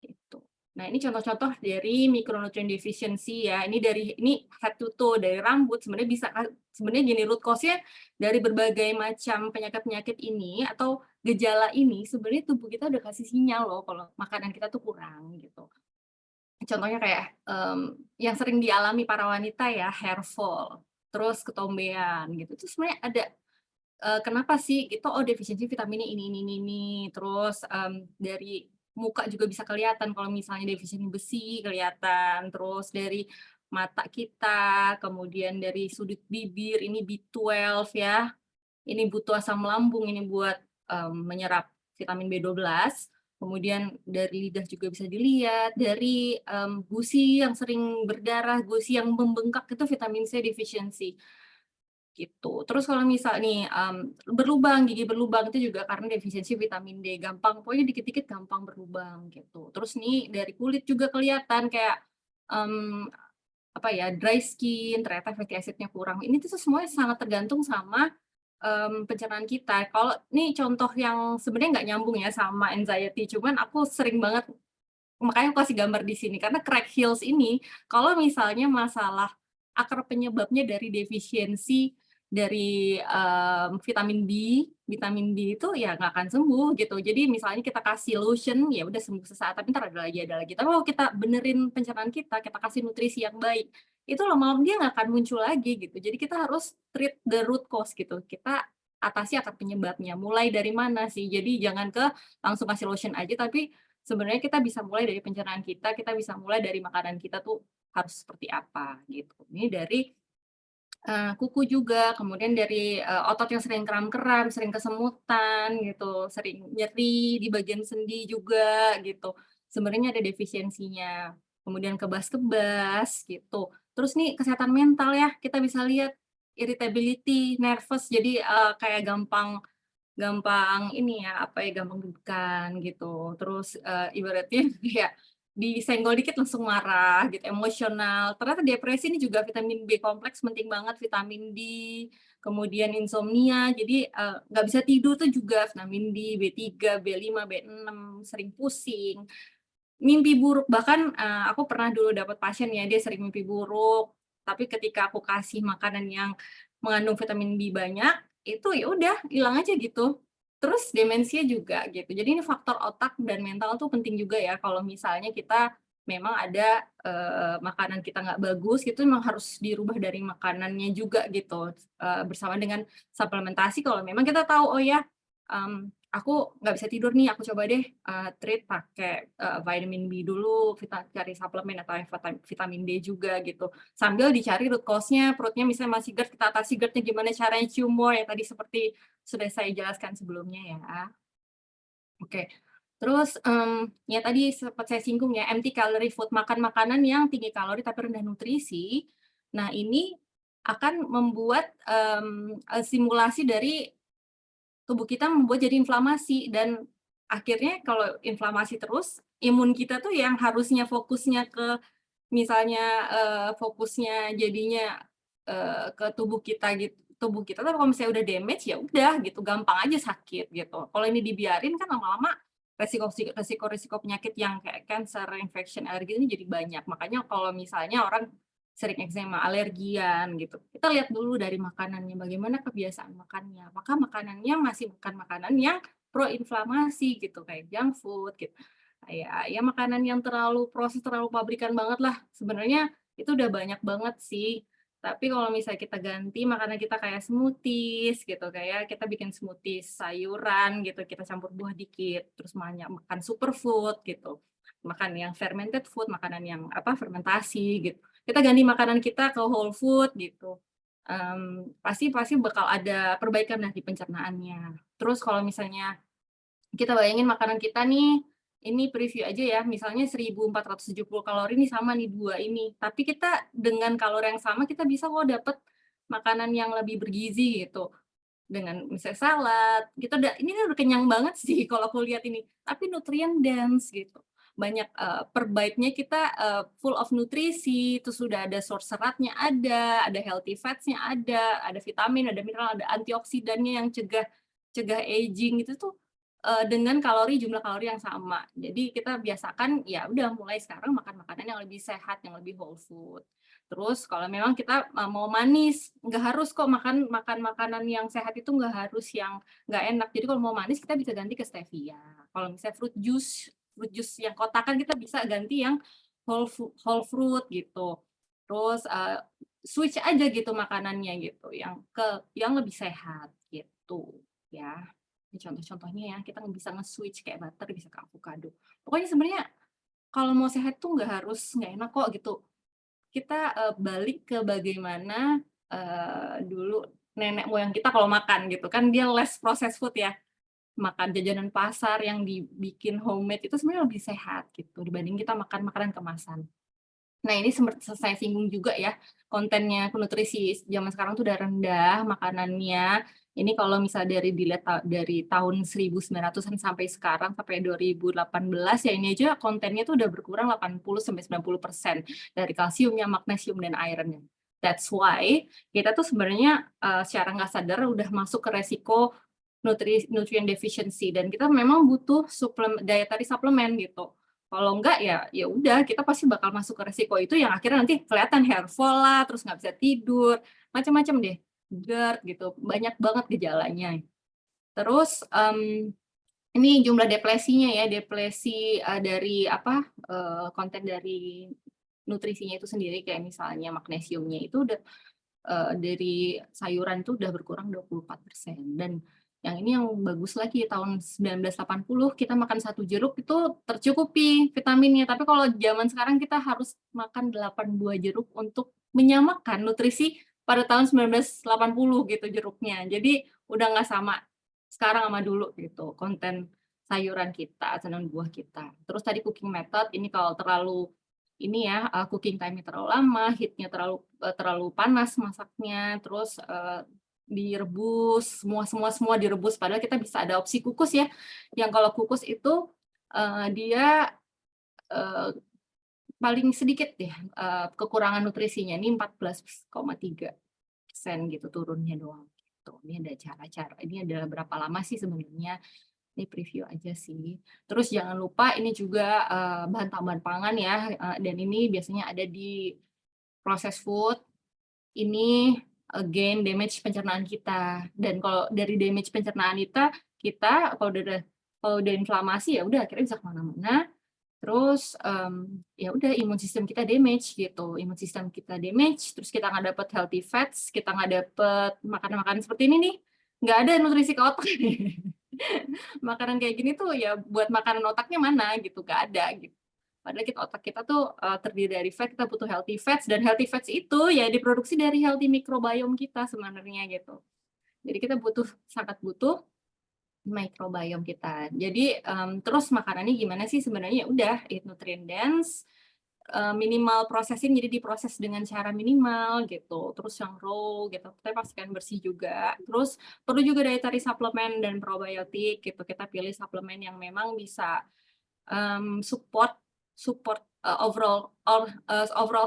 Gitu. Nah, ini contoh-contoh dari micronutrient deficiency ya. Ini head to toe dari rambut sebenarnya bisa sebenarnya gini root cause-nya dari berbagai macam penyakit-penyakit ini atau gejala ini sebenarnya tubuh kita udah kasih sinyal loh kalau makanan kita tuh kurang gitu. Contohnya kayak yang sering dialami para wanita ya hair fall, terus ketombean gitu. Itu sebenarnya ada kenapa sih itu, oh defisiensi vitaminnya ini, terus dari muka juga bisa kelihatan kalau misalnya defisiensi besi kelihatan, terus dari mata kita, kemudian dari sudut bibir, ini B12 ya, ini butuh asam lambung, ini buat menyerap vitamin B12, kemudian dari lidah juga bisa dilihat, dari gusi yang sering berdarah, gusi yang membengkak itu vitamin C defisiensi gitu. Terus kalau misal nih berlubang, gigi berlubang itu juga karena defisiensi vitamin D, gampang pokoknya dikit-dikit gampang berlubang gitu. Terus nih dari kulit juga kelihatan kayak apa ya, dry skin, ternyata fatty acid-nya kurang. Ini tuh semuanya sangat tergantung sama pencernaan kita. Kalau nih contoh yang sebenarnya nggak nyambung ya sama anxiety, cuman aku sering banget makanya aku kasih gambar di sini karena crack heels ini kalau misalnya masalah akar penyebabnya dari defisiensi dari vitamin B itu ya nggak akan sembuh gitu. Jadi misalnya kita kasih lotion ya udah sembuh sesaat, tapi ntar ada lagi. Tapi kalau kita benerin pencernaan kita kasih nutrisi yang baik, itu lama-lama dia nggak akan muncul lagi gitu. Jadi kita harus treat the root cause gitu. Kita atasi akar penyebabnya. Mulai dari mana sih? Jadi jangan langsung kasih lotion aja, tapi sebenarnya kita bisa mulai dari pencernaan kita bisa mulai dari makanan kita tuh harus seperti apa gitu. Ini dari kuku juga, kemudian dari otot yang sering kram-kram, sering kesemutan gitu, sering nyeri di bagian sendi juga gitu. Sebenarnya ada defisiensinya. Kemudian kebas-kebas gitu. Terus nih kesehatan mental ya, kita bisa lihat irritability, nervous, jadi kayak gampang gampang ini ya, apa ya, gampang deg-degan gitu. Terus, ibaratnya kayak disenggol dikit langsung marah gitu, emosional. Ternyata depresi ini juga vitamin B kompleks penting banget, vitamin D, kemudian insomnia, jadi, nggak bisa tidur tuh juga vitamin D, B3, B5, B6, sering pusing, mimpi buruk. Bahkan, aku pernah dulu dapat pasien ya, dia sering mimpi buruk, tapi ketika aku kasih makanan yang mengandung vitamin B banyak, itu ya udah hilang aja gitu. Terus demensia juga gitu. Jadi ini faktor otak dan mental tuh penting juga ya kalau misalnya kita memang ada makanan kita nggak bagus, itu memang harus dirubah dari makanannya juga gitu. Bersama dengan suplementasi kalau memang kita tahu, oh ya, aku nggak bisa tidur nih, aku coba deh treat pakai vitamin B dulu, cari suplemen atau vitamin D juga gitu. Sambil dicari root cause-nya, perutnya misalnya masih GERD, kita atasi GERD-nya gimana caranya, cium more yang tadi seperti sudah saya jelaskan sebelumnya ya. Oke. Terus, ya tadi sempat saya singgung ya, empty calorie food, makan makanan yang tinggi kalori tapi rendah nutrisi. Nah, ini akan membuat, simulasi dari tubuh kita membuat jadi inflamasi dan akhirnya kalau inflamasi terus, imun kita tuh yang harusnya fokusnya ke misalnya, fokusnya jadinya, ke tubuh kita tapi kalau misalnya udah damage, ya udah gitu, gampang aja sakit gitu. Kalau ini dibiarin kan lama-lama resiko penyakit yang kayak cancer, infection, alergi ini jadi banyak. Makanya kalau misalnya orang sering eksema, alergian gitu, kita lihat dulu dari makanannya, bagaimana kebiasaan makannya. Apakah makanannya masih bukan makanan yang proinflamasi gitu, kayak junk food gitu. Ya makanan yang terlalu proses, terlalu pabrikan banget lah, sebenarnya itu udah banyak banget sih. Tapi kalau misalnya kita ganti makanan kita kayak smoothies gitu, kayak kita bikin smoothies sayuran gitu, kita campur buah dikit, terus makan superfood gitu. Makan yang fermented food, makanan yang fermentasi gitu. Kita ganti makanan kita ke whole food gitu. Pasti pasti bakal ada perbaikan lah di pencernaannya. Terus kalau misalnya kita bayangin makanan kita nih, ini preview aja ya, misalnya 1.470 kalori nih sama nih 2 ini. Tapi kita dengan kalori yang sama kita bisa kok dapet makanan yang lebih bergizi gitu. Dengan misalnya salad, kita ini udah kenyang banget sih kalau aku lihat ini, tapi nutrient dense gitu. Banyak, per bite-nya kita, full of nutrisi, terus sudah ada source seratnya ada healthy fats-nya ada vitamin, ada mineral, ada antioksidannya yang cegah cegah aging itu tuh, dengan jumlah kalori yang sama. Jadi kita biasakan ya udah mulai sekarang makan makanan yang lebih sehat, yang lebih whole food. Terus kalau memang kita, mau manis, nggak harus kok makan makanan yang sehat itu nggak harus yang nggak enak. Jadi kalau mau manis kita bisa ganti ke stevia. Kalau misalnya fruit juice yang kotakan kita bisa ganti yang whole fruit gitu. Terus, switch aja gitu makanannya gitu, yang lebih sehat gitu, ya. Ini contoh-contohnya ya, kita bisa nge-switch kayak butter bisa ke avocado. Pokoknya sebenarnya kalau mau sehat tuh nggak enak kok gitu. Kita, balik ke bagaimana, dulu nenek moyang kita kalau makan gitu kan dia less processed food ya, makan jajanan pasar yang dibikin homemade itu sebenarnya lebih sehat gitu dibanding kita makan makanan kemasan. Nah, ini saya singgung juga ya, kontennya nutrisi zaman sekarang tuh udah rendah makanannya. Ini kalau misalnya dilihat dari tahun 1900-an sampai sekarang, sampai 2018 ya ini aja kontennya tuh udah berkurang 80-90% dari kalsiumnya, magnesium, dan iron-nya. That's why kita tuh sebenarnya secara nggak sadar udah masuk ke resiko nutrient deficiency dan kita memang butuh dietary suplemen gitu. Kalau enggak ya udah kita pasti bakal masuk ke resiko itu yang akhirnya nanti kelihatan hair fall lah, terus nggak bisa tidur, macam-macam deh, GERD gitu, banyak banget gejalanya. Terus, ini jumlah depresinya ya, depresi, dari konten dari nutrisinya itu sendiri kayak misalnya magnesiumnya itu udah, dari sayuran itu udah berkurang 24% dan yang ini yang bagus lagi tahun 1980 kita makan 1 jeruk itu tercukupi vitaminnya, tapi kalau zaman sekarang kita harus makan 8 buah jeruk untuk menyamakan nutrisi pada tahun 1980 gitu jeruknya. Jadi udah nggak sama sekarang sama dulu gitu, konten sayuran kita dan buah kita. Terus tadi cooking method, ini kalau terlalu ini ya, cooking time-nya terlalu lama, heat-nya terlalu panas masaknya, terus, direbus, semua direbus, padahal kita bisa ada opsi kukus ya, yang kalau kukus itu, dia, eee, paling sedikit deh, kekurangan nutrisinya, ini 14,3% gitu turunnya doang, gitu. Ini ada cara-cara ini adalah berapa lama sih sebenarnya, ini preview aja sih. Terus jangan lupa ini juga, bahan tambahan pangan ya, dan ini biasanya ada di processed food, ini again damage pencernaan kita. Dan kalau dari damage pencernaan kita kalau udah inflamasi ya udah akhirnya bisa ke mana-mana. Terus ya udah imun sistem kita damage gitu, imun sistem kita damage, terus kita nggak dapet healthy fats, kita nggak dapet makanan-makanan seperti ini nih, nggak ada nutrisi ke otak. Makanan kayak gini tuh ya buat makanan otaknya mana gitu, nggak ada gitu. Padahal otak kita tuh terdiri dari fat, kita butuh healthy fats, dan healthy fats itu ya diproduksi dari healthy microbiome kita sebenarnya gitu. Jadi kita sangat butuh microbiome kita. Jadi terus makanannya gimana sih sebenarnya? Udah eat nutrient dense, minimal processing, jadi diproses dengan cara minimal gitu. Terus yang raw gitu, kita pastikan bersih juga. Terus perlu juga dietary suplemen dan probiotik gitu. Kita pilih suplemen yang memang bisa support support overall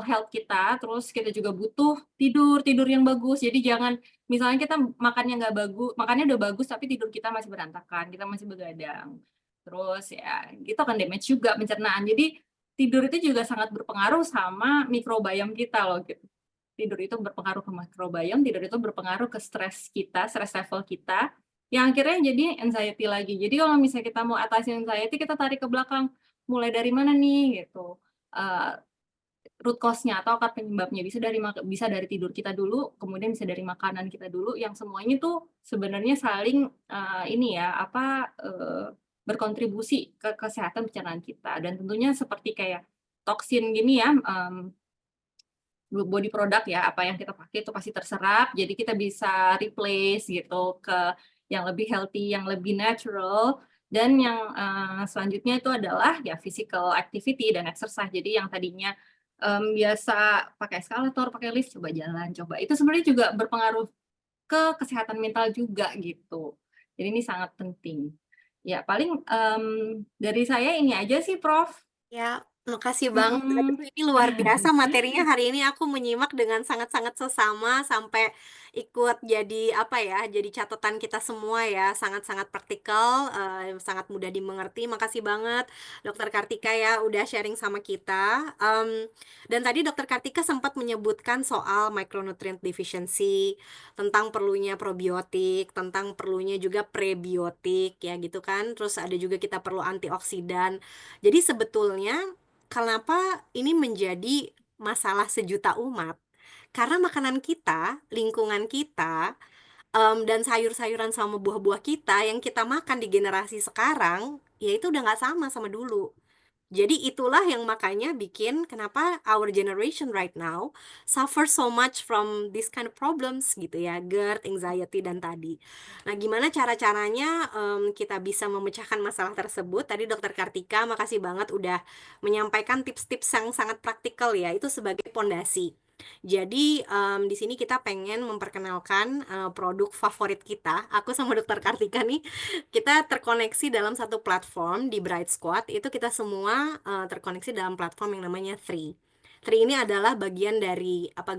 health kita. Terus kita juga butuh tidur yang bagus. Jadi jangan misalnya kita makannya nggak bagus, makannya udah bagus tapi tidur kita masih berantakan, kita masih begadang. Terus ya itu akan damage juga pencernaan. Jadi tidur itu juga sangat berpengaruh sama mikrobiom kita loh gitu. Tidur itu berpengaruh ke mikrobiom, tidur itu berpengaruh ke stres kita, stres level kita, yang akhirnya jadi anxiety lagi. Jadi kalau misalnya kita mau atasi anxiety, kita tarik ke belakang. Mulai dari mana nih gitu. Uh, Root cause-nya atau akar penyebabnya bisa dari tidur kita dulu, kemudian bisa dari makanan kita dulu, yang semuanya tuh sebenarnya saling ini ya berkontribusi ke kesehatan pencernaan kita. Dan tentunya seperti kayak toksin gini ya, body product ya, apa yang kita pakai itu pasti terserap, jadi kita bisa replace gitu ke yang lebih healthy, yang lebih natural. Dan yang selanjutnya itu adalah ya physical activity dan exercise. Jadi yang tadinya biasa pakai eskalator, pakai lift, coba jalan, coba. Itu sebenarnya juga berpengaruh ke kesehatan mental juga gitu. Jadi ini sangat penting. Ya paling dari saya ini aja sih, Prof. Ya, makasih banget. Aduh, Mm-mm. ini luar biasa materinya hari ini. Aku menyimak dengan sangat-sangat sesama sampai ikut jadi apa ya, jadi catatan kita semua ya. Sangat-sangat praktikal, sangat mudah dimengerti. Makasih banget, Dokter Kartika ya, udah sharing sama kita. Dan tadi Dokter Kartika sempat menyebutkan soal micronutrient deficiency, tentang perlunya probiotik, tentang perlunya juga prebiotik ya gitu kan. Terus ada juga kita perlu antioksidan. Jadi sebetulnya kenapa ini menjadi masalah sejuta umat? Karena makanan kita, lingkungan kita, dan sayur-sayuran sama buah-buah kita yang kita makan di generasi sekarang, ya itu udah nggak sama sama dulu. Jadi itulah yang makanya bikin kenapa our generation right now suffer so much from this kind of problems gitu ya, GERD, anxiety dan tadi. Nah, gimana cara-caranya kita bisa memecahkan masalah tersebut? Tadi Dokter Kartika, makasih banget udah menyampaikan tips-tips yang sangat praktikal ya, itu sebagai pondasi. Jadi di sini kita pengen memperkenalkan produk favorit kita. Aku sama Dokter Kartika nih kita terkoneksi dalam satu platform di Bright Squad. Itu kita semua terkoneksi dalam platform yang namanya Three. Three ini adalah bagian dari apa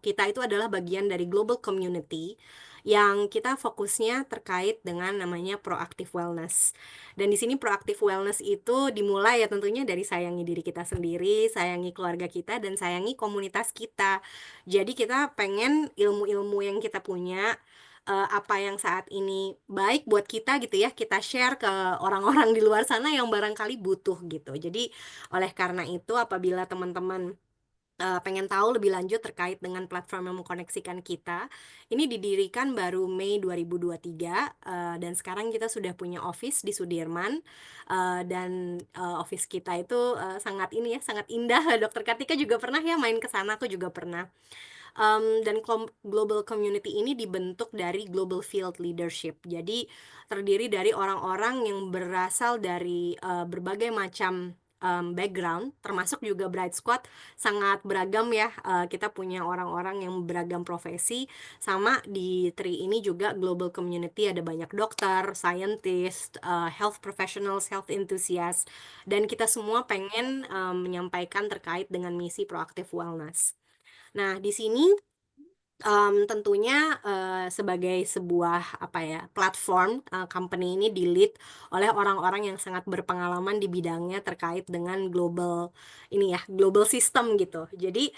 kita itu adalah bagian dari global community yang kita fokusnya terkait dengan namanya proactive wellness. Dan di sini proactive wellness itu dimulai ya tentunya dari sayangi diri kita sendiri, sayangi keluarga kita, dan sayangi komunitas kita. Jadi kita pengen ilmu-ilmu yang kita punya, apa yang saat ini baik buat kita gitu ya, kita share ke orang-orang di luar sana yang barangkali butuh gitu. Jadi oleh karena itu apabila teman-teman pengen tahu lebih lanjut terkait dengan platform yang mengkoneksikan kita, ini didirikan baru Mei 2023, dan sekarang kita sudah punya office di Sudirman, dan office kita itu sangat ini ya, sangat indah. Dokter Kartika juga pernah ya main ke sana, aku juga pernah. Dan global community ini dibentuk dari global field leadership. Jadi terdiri dari orang-orang yang berasal dari berbagai macam background, termasuk juga Bright Squad sangat beragam ya. Kita punya orang-orang yang beragam profesi. Sama di Tri ini juga global community, ada banyak dokter, scientist, health professionals, health enthusiast, dan kita semua pengen menyampaikan terkait dengan misi proactive wellness. Nah, di sini tentunya sebagai sebuah apa ya platform, company ini di-lead oleh orang-orang yang sangat berpengalaman di bidangnya terkait dengan global ini ya, global system gitu. Jadi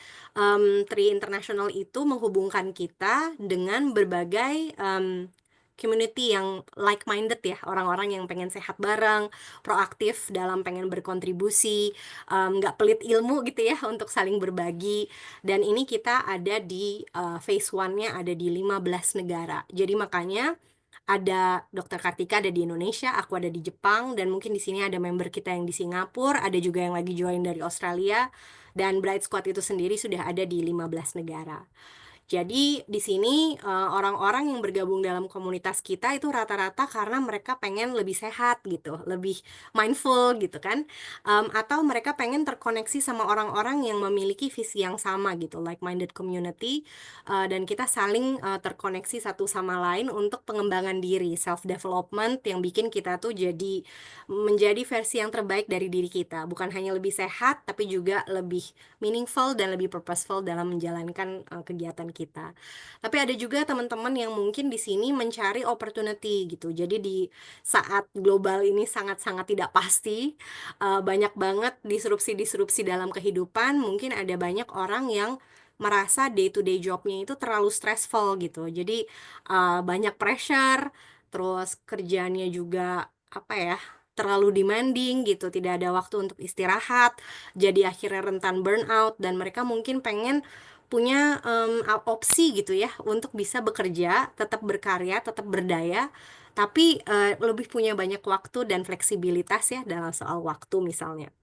Tri International itu menghubungkan kita dengan berbagai community yang like-minded ya, orang-orang yang pengen sehat bareng, proaktif dalam pengen berkontribusi, nggak pelit ilmu gitu ya untuk saling berbagi. Dan ini kita ada di phase one-nya ada di 15 negara. Jadi makanya ada Dokter Kartika ada di Indonesia, aku ada di Jepang, dan mungkin di sini ada member kita yang di Singapura, ada juga yang lagi join dari Australia, dan Bright Squad itu sendiri sudah ada di 15 negara. Jadi di sini orang-orang yang bergabung dalam komunitas kita itu rata-rata karena mereka pengen lebih sehat gitu, lebih mindful gitu kan. Atau mereka pengen terkoneksi sama orang-orang yang memiliki visi yang sama gitu, like-minded community. Dan kita saling terkoneksi satu sama lain untuk pengembangan diri, self-development yang bikin kita tuh jadi menjadi versi yang terbaik dari diri kita. Bukan hanya lebih sehat, tapi juga lebih meaningful dan lebih purposeful dalam menjalankan kegiatan kita. Tapi ada juga teman-teman yang mungkin di sini mencari opportunity gitu. Jadi di saat global ini sangat-sangat tidak pasti, banyak banget disrupsi-disrupsi dalam kehidupan, mungkin ada banyak orang yang merasa day to day jobnya itu terlalu stressful gitu. Jadi banyak pressure, terus kerjaannya juga apa ya, terlalu demanding gitu, tidak ada waktu untuk istirahat, jadi akhirnya rentan burnout, dan mereka mungkin pengen punya opsi gitu ya untuk bisa bekerja, tetap berkarya, tetap berdaya, tapi lebih punya banyak waktu dan fleksibilitas ya dalam soal waktu misalnya.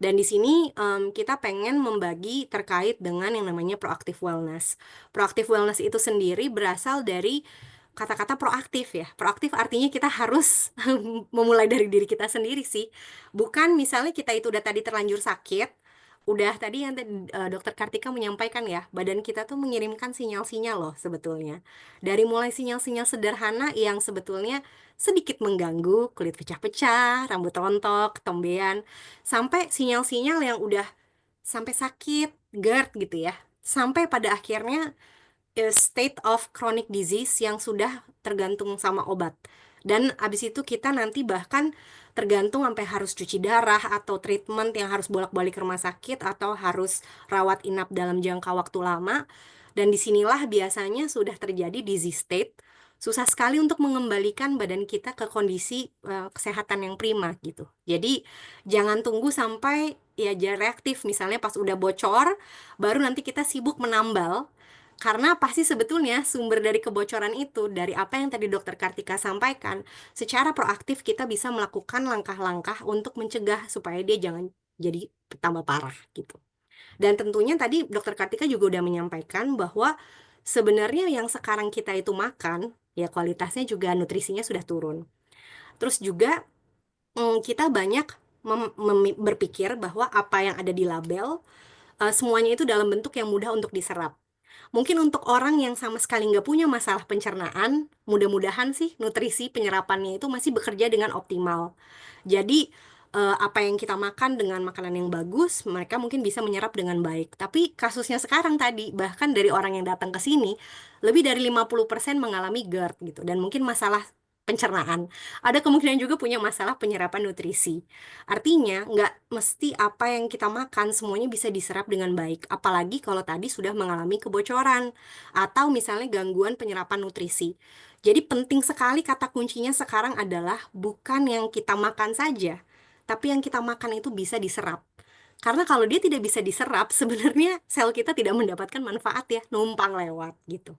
Dan di sini kita pengen membagi terkait dengan yang namanya proactive wellness. Proactive wellness itu sendiri berasal dari kata-kata proaktif ya. Proaktif artinya kita harus memulai dari diri kita sendiri sih. Bukan misalnya kita itu udah tadi terlanjur sakit, udah tadi yang Dokter Kartika menyampaikan ya, badan kita tuh mengirimkan sinyal-sinyal loh sebetulnya. Dari mulai sinyal-sinyal sederhana yang sebetulnya sedikit mengganggu, kulit pecah-pecah, rambut rontok, ketombean, sampai sinyal-sinyal yang udah sampai sakit, GERD gitu ya. Sampai pada akhirnya state of chronic disease yang sudah tergantung sama obat. Dan abis itu kita nanti bahkan tergantung sampai harus cuci darah atau treatment yang harus bolak-balik ke rumah sakit atau harus rawat inap dalam jangka waktu lama. Dan disinilah biasanya sudah terjadi disease state. Susah sekali untuk mengembalikan badan kita ke kondisi kesehatan yang prima gitu. Jadi jangan tunggu sampai ya reaktif, misalnya pas udah bocor, baru nanti kita sibuk menambal, karena pasti sebetulnya sumber dari kebocoran itu, dari apa yang tadi Dokter Kartika sampaikan, secara proaktif kita bisa melakukan langkah-langkah untuk mencegah supaya dia jangan jadi tambah parah gitu. Dan tentunya tadi Dokter Kartika juga udah menyampaikan bahwa sebenarnya yang sekarang kita itu makan, ya kualitasnya juga nutrisinya sudah turun. Terus juga kita banyak berpikir bahwa apa yang ada di label, semuanya itu dalam bentuk yang mudah untuk diserap. Mungkin untuk orang yang sama sekali nggak punya masalah pencernaan, mudah-mudahan sih nutrisi penyerapannya itu masih bekerja dengan optimal. Jadi apa yang kita makan dengan makanan yang bagus, mereka mungkin bisa menyerap dengan baik. Tapi kasusnya sekarang tadi, bahkan dari orang yang datang ke sini, lebih dari 50% mengalami GERD gitu. Dan mungkin masalah pencernaan. Ada kemungkinan juga punya masalah penyerapan nutrisi. Artinya, nggak mesti apa yang kita makan semuanya bisa diserap dengan baik. Apalagi kalau tadi sudah mengalami kebocoran atau misalnya gangguan penyerapan nutrisi. Jadi penting sekali kata kuncinya sekarang adalah bukan yang kita makan saja, tapi yang kita makan itu bisa diserap. Karena kalau dia tidak bisa diserap, sebenarnya sel kita tidak mendapatkan manfaat ya, numpang lewat gitu.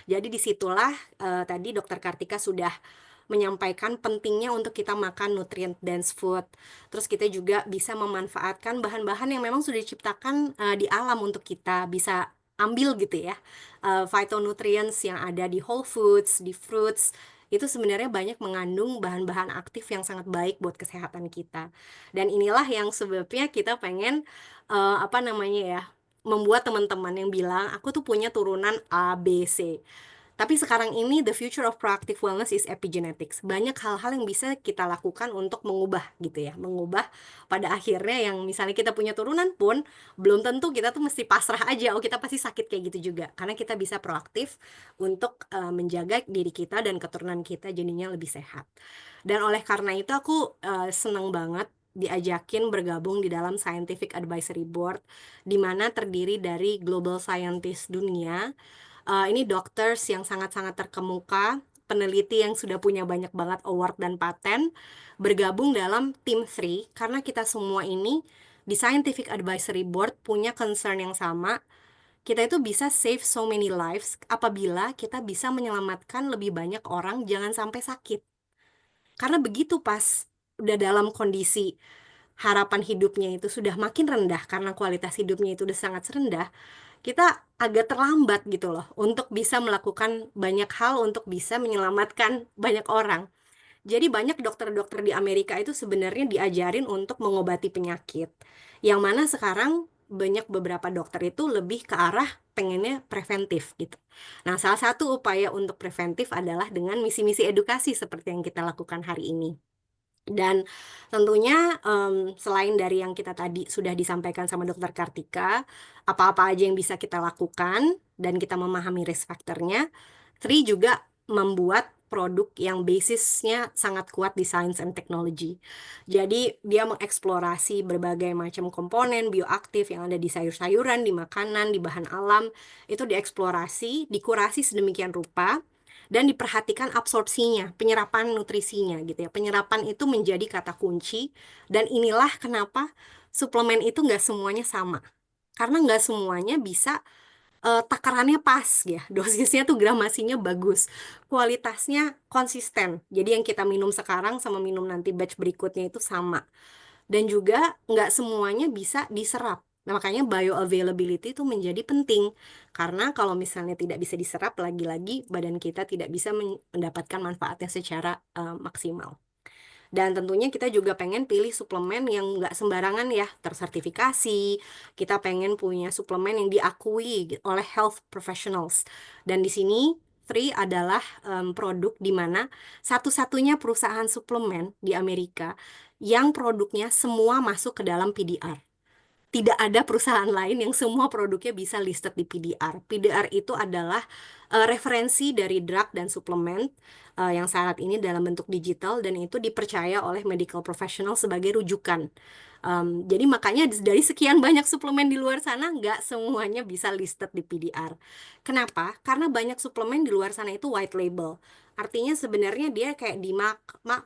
Jadi disitulah tadi Dokter Kartika sudah menyampaikan pentingnya untuk kita makan nutrient dense food. Terus kita juga bisa memanfaatkan bahan-bahan yang memang sudah diciptakan di alam untuk kita bisa ambil gitu ya. Phytonutrients yang ada di whole foods, di fruits, itu sebenarnya banyak mengandung bahan-bahan aktif yang sangat baik buat kesehatan kita. Dan inilah yang sebabnya kita pengen apa namanya ya, membuat teman-teman yang bilang aku tuh punya turunan A, B, C. Tapi sekarang ini the future of proactive wellness is epigenetics. Banyak hal-hal yang bisa kita lakukan untuk mengubah gitu ya. Mengubah pada akhirnya yang misalnya kita punya turunan pun belum tentu kita tuh mesti pasrah aja. Oh kita pasti sakit kayak gitu juga. Karena kita bisa proaktif untuk menjaga diri kita dan keturunan kita jadinya lebih sehat. Dan oleh karena itu aku seneng banget diajakin bergabung di dalam Scientific Advisory Board, di mana terdiri dari global scientist dunia. Ini doctors yang sangat-sangat terkemuka, peneliti yang sudah punya banyak banget award dan paten bergabung dalam tim 3 karena kita semua ini di Scientific Advisory Board punya concern yang sama. Kita itu bisa save so many lives apabila kita bisa menyelamatkan lebih banyak orang jangan sampai sakit. Karena begitu pas udah dalam kondisi harapan hidupnya itu sudah makin rendah karena kualitas hidupnya itu udah sangat rendah, kita agak terlambat gitu loh untuk bisa melakukan banyak hal untuk bisa menyelamatkan banyak orang. Jadi banyak dokter-dokter di Amerika itu sebenarnya diajarin untuk mengobati penyakit. Yang mana sekarang banyak beberapa dokter itu lebih ke arah pengennya preventif gitu. Nah, salah satu upaya untuk preventif adalah dengan misi-misi edukasi seperti yang kita lakukan hari ini. Dan tentunya selain dari yang kita tadi sudah disampaikan sama Dokter Kartika, apa-apa aja yang bisa kita lakukan dan kita memahami risk factor-nya, Tri juga membuat produk yang basisnya sangat kuat di science and technology. Jadi dia mengeksplorasi berbagai macam komponen bioaktif yang ada di sayur-sayuran, di makanan, di bahan alam, itu dieksplorasi, dikurasi sedemikian rupa dan diperhatikan absorpsinya, penyerapan nutrisinya gitu ya. Penyerapan itu menjadi kata kunci dan inilah kenapa suplemen itu nggak semuanya sama. Karena nggak semuanya bisa takarannya pas ya, dosisnya tuh gramasinya bagus, kualitasnya konsisten. Jadi yang kita minum sekarang sama minum nanti batch berikutnya itu sama dan juga nggak semuanya bisa diserap. Nah, makanya bioavailability itu menjadi penting karena kalau misalnya tidak bisa diserap lagi-lagi badan kita tidak bisa mendapatkan manfaatnya secara maksimal. Dan tentunya kita juga pengen pilih suplemen yang nggak sembarangan ya, tersertifikasi. Kita pengen punya suplemen yang diakui oleh health professionals. Dan di sini Free adalah produk di mana satu-satunya perusahaan suplemen di Amerika yang produknya semua masuk ke dalam PDR. Tidak ada perusahaan lain yang semua produknya bisa listed di PDR. PDR itu adalah referensi dari drug dan suplemen yang saat ini dalam bentuk digital dan itu dipercaya oleh medical professional sebagai rujukan. Jadi makanya dari sekian banyak suplemen di luar sana nggak semuanya bisa listed di PDR. Kenapa? Karena banyak suplemen di luar sana itu white label. Artinya sebenarnya dia kayak di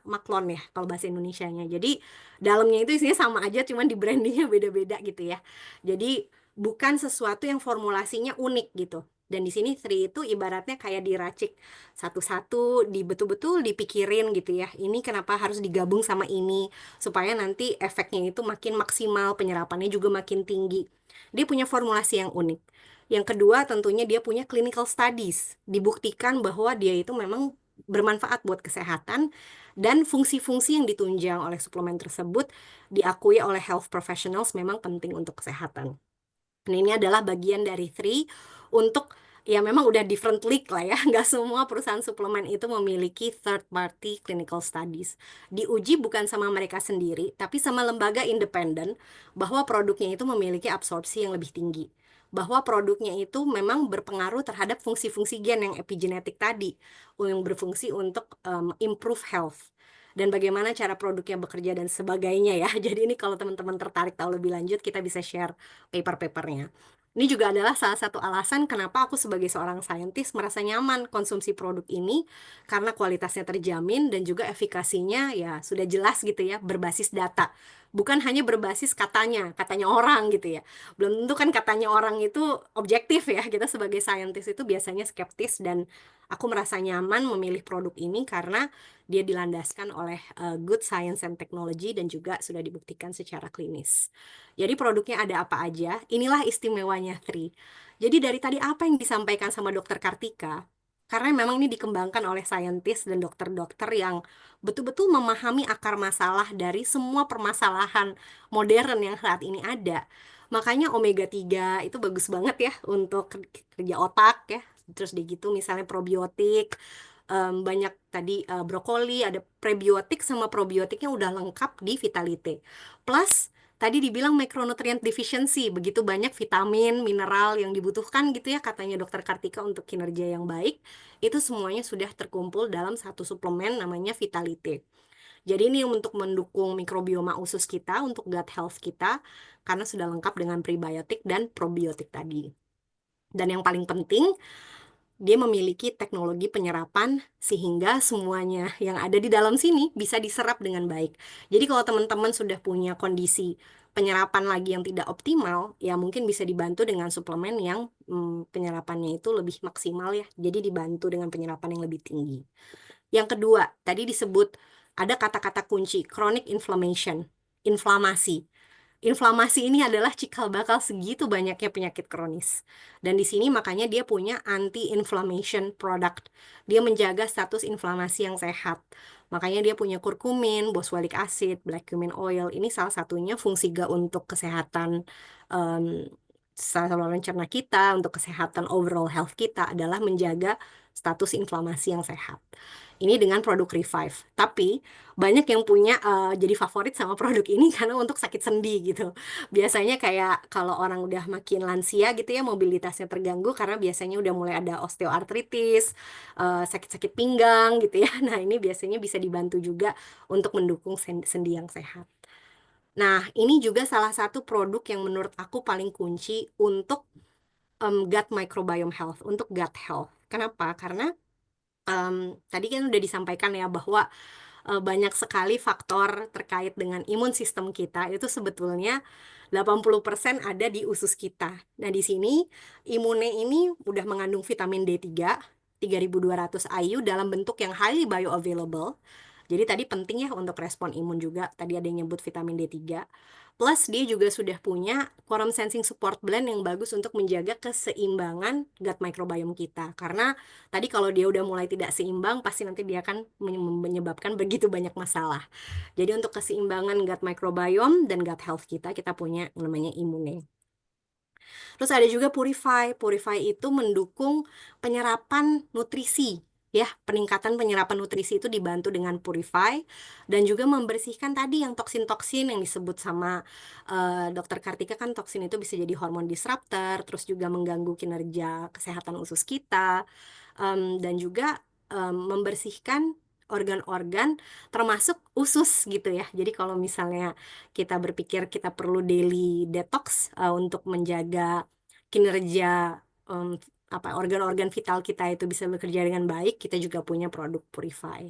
maklon ya kalau bahasa Indonesianya. Jadi dalamnya itu isinya sama aja cuman di brandingnya beda-beda gitu ya. Jadi bukan sesuatu yang formulasinya unik gitu. Dan di sini Sri itu ibaratnya kayak diracik satu-satu, di betul-betul dipikirin gitu ya. Ini kenapa harus digabung sama ini supaya nanti efeknya itu makin maksimal, penyerapannya juga makin tinggi. Dia punya formulasi yang unik. Yang kedua tentunya dia punya clinical studies. Dibuktikan bahwa dia itu memang bermanfaat buat kesehatan dan fungsi-fungsi yang ditunjang oleh suplemen tersebut diakui oleh health professionals memang penting untuk kesehatan. Nah, ini adalah bagian dari Three untuk ya memang udah different league lah ya. Nggak semua perusahaan suplemen itu memiliki third party clinical studies. Diuji bukan sama mereka sendiri, tapi sama lembaga independen bahwa produknya itu memiliki absorpsi yang lebih tinggi. Bahwa produknya itu memang berpengaruh terhadap fungsi-fungsi gen yang epigenetik tadi, yang berfungsi untuk improve health dan bagaimana cara produknya bekerja dan sebagainya ya. Jadi ini kalau teman-teman tertarik tahu lebih lanjut, kita bisa share paper-papernya. Ini juga adalah salah satu alasan kenapa aku sebagai seorang saintis merasa nyaman konsumsi produk ini karena kualitasnya terjamin dan juga efikasinya ya sudah jelas gitu ya, berbasis data. Bukan hanya berbasis katanya orang gitu ya. Belum tentu kan katanya orang itu objektif ya. Kita sebagai saintis itu biasanya skeptis dan aku merasa nyaman memilih produk ini karena dia dilandaskan oleh good science and technology dan juga sudah dibuktikan secara klinis. Jadi produknya ada apa aja? Inilah istimewanya Tri. Jadi dari tadi apa yang disampaikan sama Dokter Kartika? Karena memang ini dikembangkan oleh saintis dan dokter-dokter yang betul-betul memahami akar masalah dari semua permasalahan modern yang saat ini ada. Makanya omega 3 itu bagus banget ya untuk kerja otak ya. Terus di gitu misalnya probiotik, banyak tadi brokoli, ada prebiotik sama probiotiknya udah lengkap di Vitalite. Plus tadi dibilang micronutrient deficiency, begitu banyak vitamin, mineral yang dibutuhkan gitu ya katanya Dokter Kartika untuk kinerja yang baik. Itu semuanya sudah terkumpul dalam satu suplemen namanya Vitalite. Jadi ini untuk mendukung mikrobioma usus kita untuk gut health kita karena sudah lengkap dengan prebiotik dan probiotik tadi. Dan yang paling penting dia memiliki teknologi penyerapan sehingga semuanya yang ada di dalam sini bisa diserap dengan baik. Jadi kalau teman-teman sudah punya kondisi penyerapan lagi yang tidak optimal, ya mungkin bisa dibantu dengan suplemen yang penyerapannya itu lebih maksimal ya. Jadi dibantu dengan penyerapan yang lebih tinggi. Yang kedua, tadi disebut ada kata-kata kunci, chronic inflammation, inflamasi. Inflamasi ini adalah cikal bakal segitu banyaknya penyakit kronis. Dan di sini makanya dia punya anti-inflammation product. Dia menjaga status inflamasi yang sehat. Makanya dia punya kurkumin, boswellic acid, black cumin oil. Ini salah satunya fungsi GA untuk kesehatan em, saluran cerna kita, untuk kesehatan overall health kita adalah menjaga status inflamasi yang sehat. Ini dengan produk Revive. Tapi banyak yang punya jadi favorit sama produk ini karena untuk sakit sendi gitu. Biasanya kayak kalau orang udah makin lansia gitu ya mobilitasnya terganggu karena biasanya udah mulai ada osteoartritis, sakit-sakit pinggang gitu ya. Nah, ini biasanya bisa dibantu juga untuk mendukung sendi yang sehat. Nah, ini juga salah satu produk yang menurut aku paling kunci untuk gut microbiome health, untuk gut health. Kenapa? Karena tadi kan udah disampaikan ya bahwa banyak sekali faktor terkait dengan imun sistem kita itu sebetulnya 80% ada di usus kita. Nah, di sini Immune ini udah mengandung vitamin D3 3200 IU dalam bentuk yang highly bioavailable. Jadi tadi penting ya untuk respon imun juga. Tadi ada yang nyebut vitamin D3. Plus dia juga sudah punya quorum sensing support blend yang bagus untuk menjaga keseimbangan gut microbiome kita. Karena tadi kalau dia udah mulai tidak seimbang, pasti nanti dia akan menyebabkan begitu banyak masalah. Jadi untuk keseimbangan gut microbiome dan gut health kita, kita punya yang namanya Immune. Terus ada juga Purify. Purify itu mendukung penyerapan nutrisi. Ya, peningkatan penyerapan nutrisi itu dibantu dengan Purify dan juga membersihkan tadi yang toksin-toksin yang disebut sama Dokter Kartika kan toksin itu bisa jadi hormon disruptor, terus juga mengganggu kinerja kesehatan usus kita, dan juga membersihkan organ-organ termasuk usus gitu ya. Jadi kalau misalnya kita berpikir kita perlu daily detox untuk menjaga kinerja em, organ-organ vital kita itu bisa bekerja dengan baik, kita juga punya produk Purify.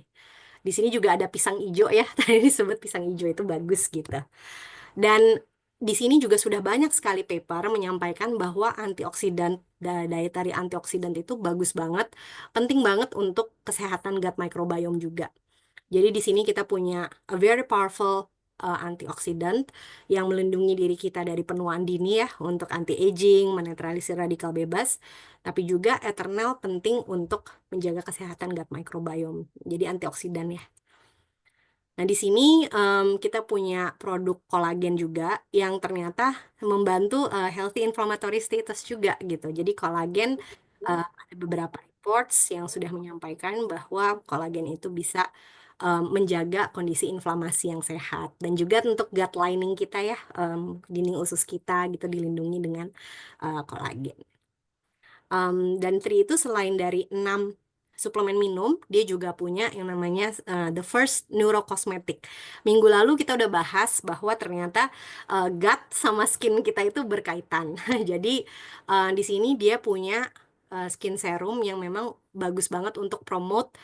Di sini juga ada pisang hijau ya, tadi disebut pisang hijau itu bagus gitu. Dan di sini juga sudah banyak sekali paper menyampaikan bahwa antioksidan, dietary antioksidan itu bagus banget, penting banget untuk kesehatan gut microbiome juga. Jadi di sini kita punya a very powerful antioksidan yang melindungi diri kita dari penuaan dini ya, untuk anti-aging, menetralisir radikal bebas, tapi juga eternal penting untuk menjaga kesehatan gut microbiome. Jadi antioksidan ya. Nah, di sini kita punya produk kolagen juga yang ternyata membantu healthy inflammatory status juga gitu. Jadi kolagen ada beberapa reports yang sudah menyampaikan bahwa kolagen itu bisa menjaga kondisi inflamasi yang sehat dan juga untuk gut lining kita ya, dinding usus kita gitu dilindungi dengan kolagen. Dan Tri itu selain dari 6 suplemen minum, dia juga punya yang namanya The First Neurocosmetic. Minggu lalu kita udah bahas bahwa ternyata gut sama skin kita itu berkaitan. Jadi di sini dia punya skin serum yang memang bagus banget untuk promote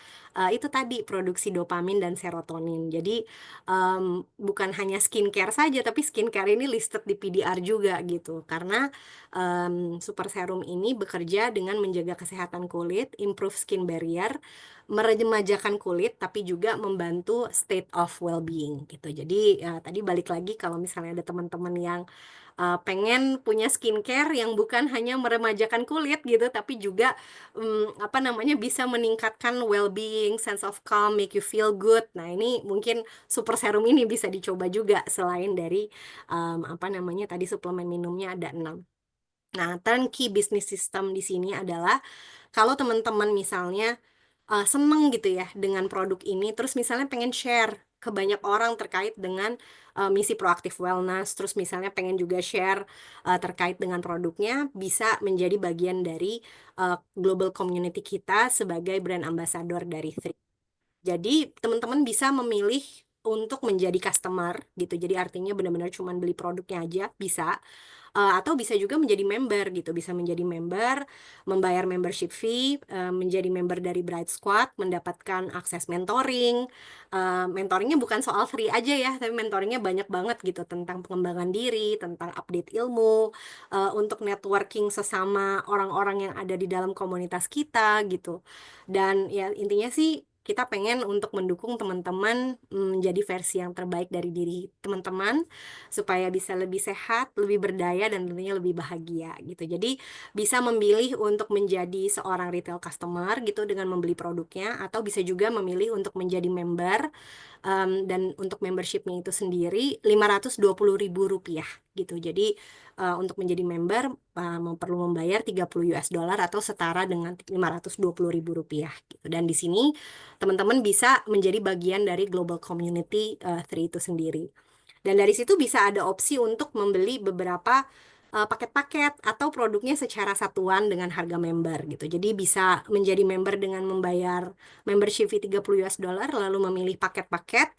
itu tadi produksi dopamin dan serotonin. Jadi bukan hanya skincare saja, tapi skincare ini listed di PDR juga gitu. Karena super serum ini bekerja dengan menjaga kesehatan kulit, improve skin barrier, meremajakan kulit, tapi juga membantu state of well-being gitu. Jadi tadi balik lagi kalau misalnya ada teman-teman yang pengen punya skincare yang bukan hanya meremajakan kulit gitu, tapi juga apa namanya bisa meningkatkan well-being, sense of calm, make you feel good. Nah ini mungkin super serum ini bisa dicoba juga selain dari apa namanya tadi suplemen minumnya ada 6. Nah, turnkey business system di sini adalah kalau teman-teman misalnya seneng gitu ya dengan produk ini, terus misalnya pengen share ke banyak orang terkait dengan misi proaktif wellness, terus misalnya pengen juga share terkait dengan produknya, bisa menjadi bagian dari global community kita sebagai brand ambassador dari Thrift. Jadi teman-teman bisa memilih untuk menjadi customer gitu. Jadi artinya benar-benar cuman beli produknya aja bisa. Atau bisa juga menjadi member gitu, bisa menjadi member, membayar membership fee, menjadi member dari Bright Squad, mendapatkan akses mentoring. Mentoringnya bukan soal free aja ya, tapi mentoringnya banyak banget gitu tentang pengembangan diri, tentang update ilmu, untuk networking sesama orang-orang yang ada di dalam komunitas kita gitu. Dan ya intinya sih kita pengen untuk mendukung teman-teman menjadi versi yang terbaik dari diri teman-teman supaya bisa lebih sehat, lebih berdaya, dan tentunya lebih bahagia gitu. Jadi bisa memilih untuk menjadi seorang retail customer gitu dengan membeli produknya, atau bisa juga memilih untuk menjadi member, dan untuk membershipnya itu sendiri 520.000 rupiah gitu. Jadi untuk menjadi member perlu membayar 30 US dollar atau setara dengan 520.000 rupiah gitu. Dan di sini teman-teman bisa menjadi bagian dari global community Three itu sendiri. Dan dari situ bisa ada opsi untuk membeli beberapa paket-paket atau produknya secara satuan dengan harga member gitu. Jadi bisa menjadi member dengan membayar membership fee 30 US dollar lalu memilih paket-paket.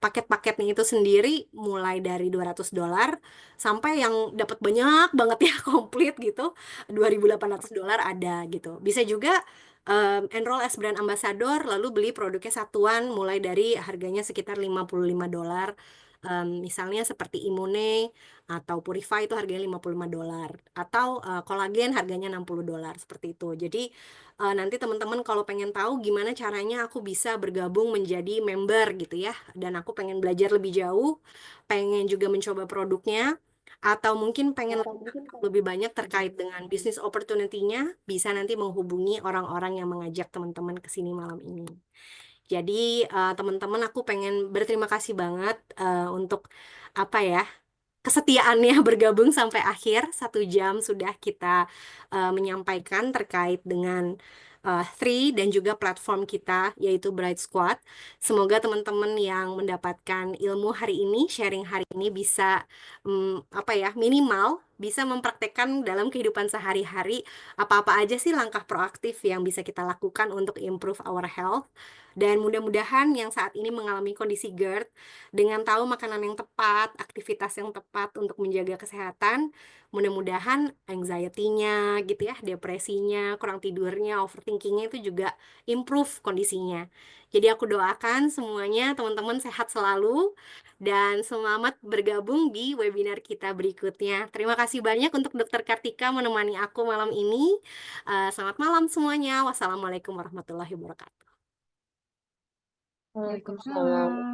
Paket-paketnya itu sendiri mulai dari 200 dolar sampai yang dapat banyak banget ya komplit gitu 2.800 dolar ada gitu. Bisa juga enroll as brand ambassador lalu beli produknya satuan mulai dari harganya sekitar 55 dolar. Misalnya seperti Immune atau Purify itu harganya 55 dolar atau kolagen harganya 60 dolar seperti itu. Jadi nanti teman-teman kalau pengen tahu gimana caranya aku bisa bergabung menjadi member gitu ya, dan aku pengen belajar lebih jauh, pengen juga mencoba produknya, atau mungkin pengen lebih banyak terkait dengan bisnis opportunity-nya, bisa nanti menghubungi orang-orang yang mengajak teman-teman ke sini malam ini. Jadi teman-teman aku pengen berterima kasih banget untuk apa ya kesetiaannya bergabung sampai akhir 1 jam sudah kita menyampaikan terkait dengan Three dan juga platform kita yaitu Bright Squad. Semoga teman-teman yang mendapatkan ilmu hari ini, sharing hari ini bisa apa ya minimal bisa mempraktekkan dalam kehidupan sehari-hari apa-apa aja sih langkah proaktif yang bisa kita lakukan untuk improve our health. Dan mudah-mudahan yang saat ini mengalami kondisi GERD dengan tahu makanan yang tepat, aktivitas yang tepat untuk menjaga kesehatan, mudah-mudahan anxiety-nya gitu ya, depresinya, kurang tidurnya, overthinkingnya itu juga improve kondisinya. Jadi aku doakan semuanya teman-teman sehat selalu dan selamat bergabung di webinar kita berikutnya. Terima kasih banyak untuk Dokter Kartika menemani aku malam ini. Selamat malam semuanya. Wassalamualaikum warahmatullahi wabarakatuh. Waalaikumsalam.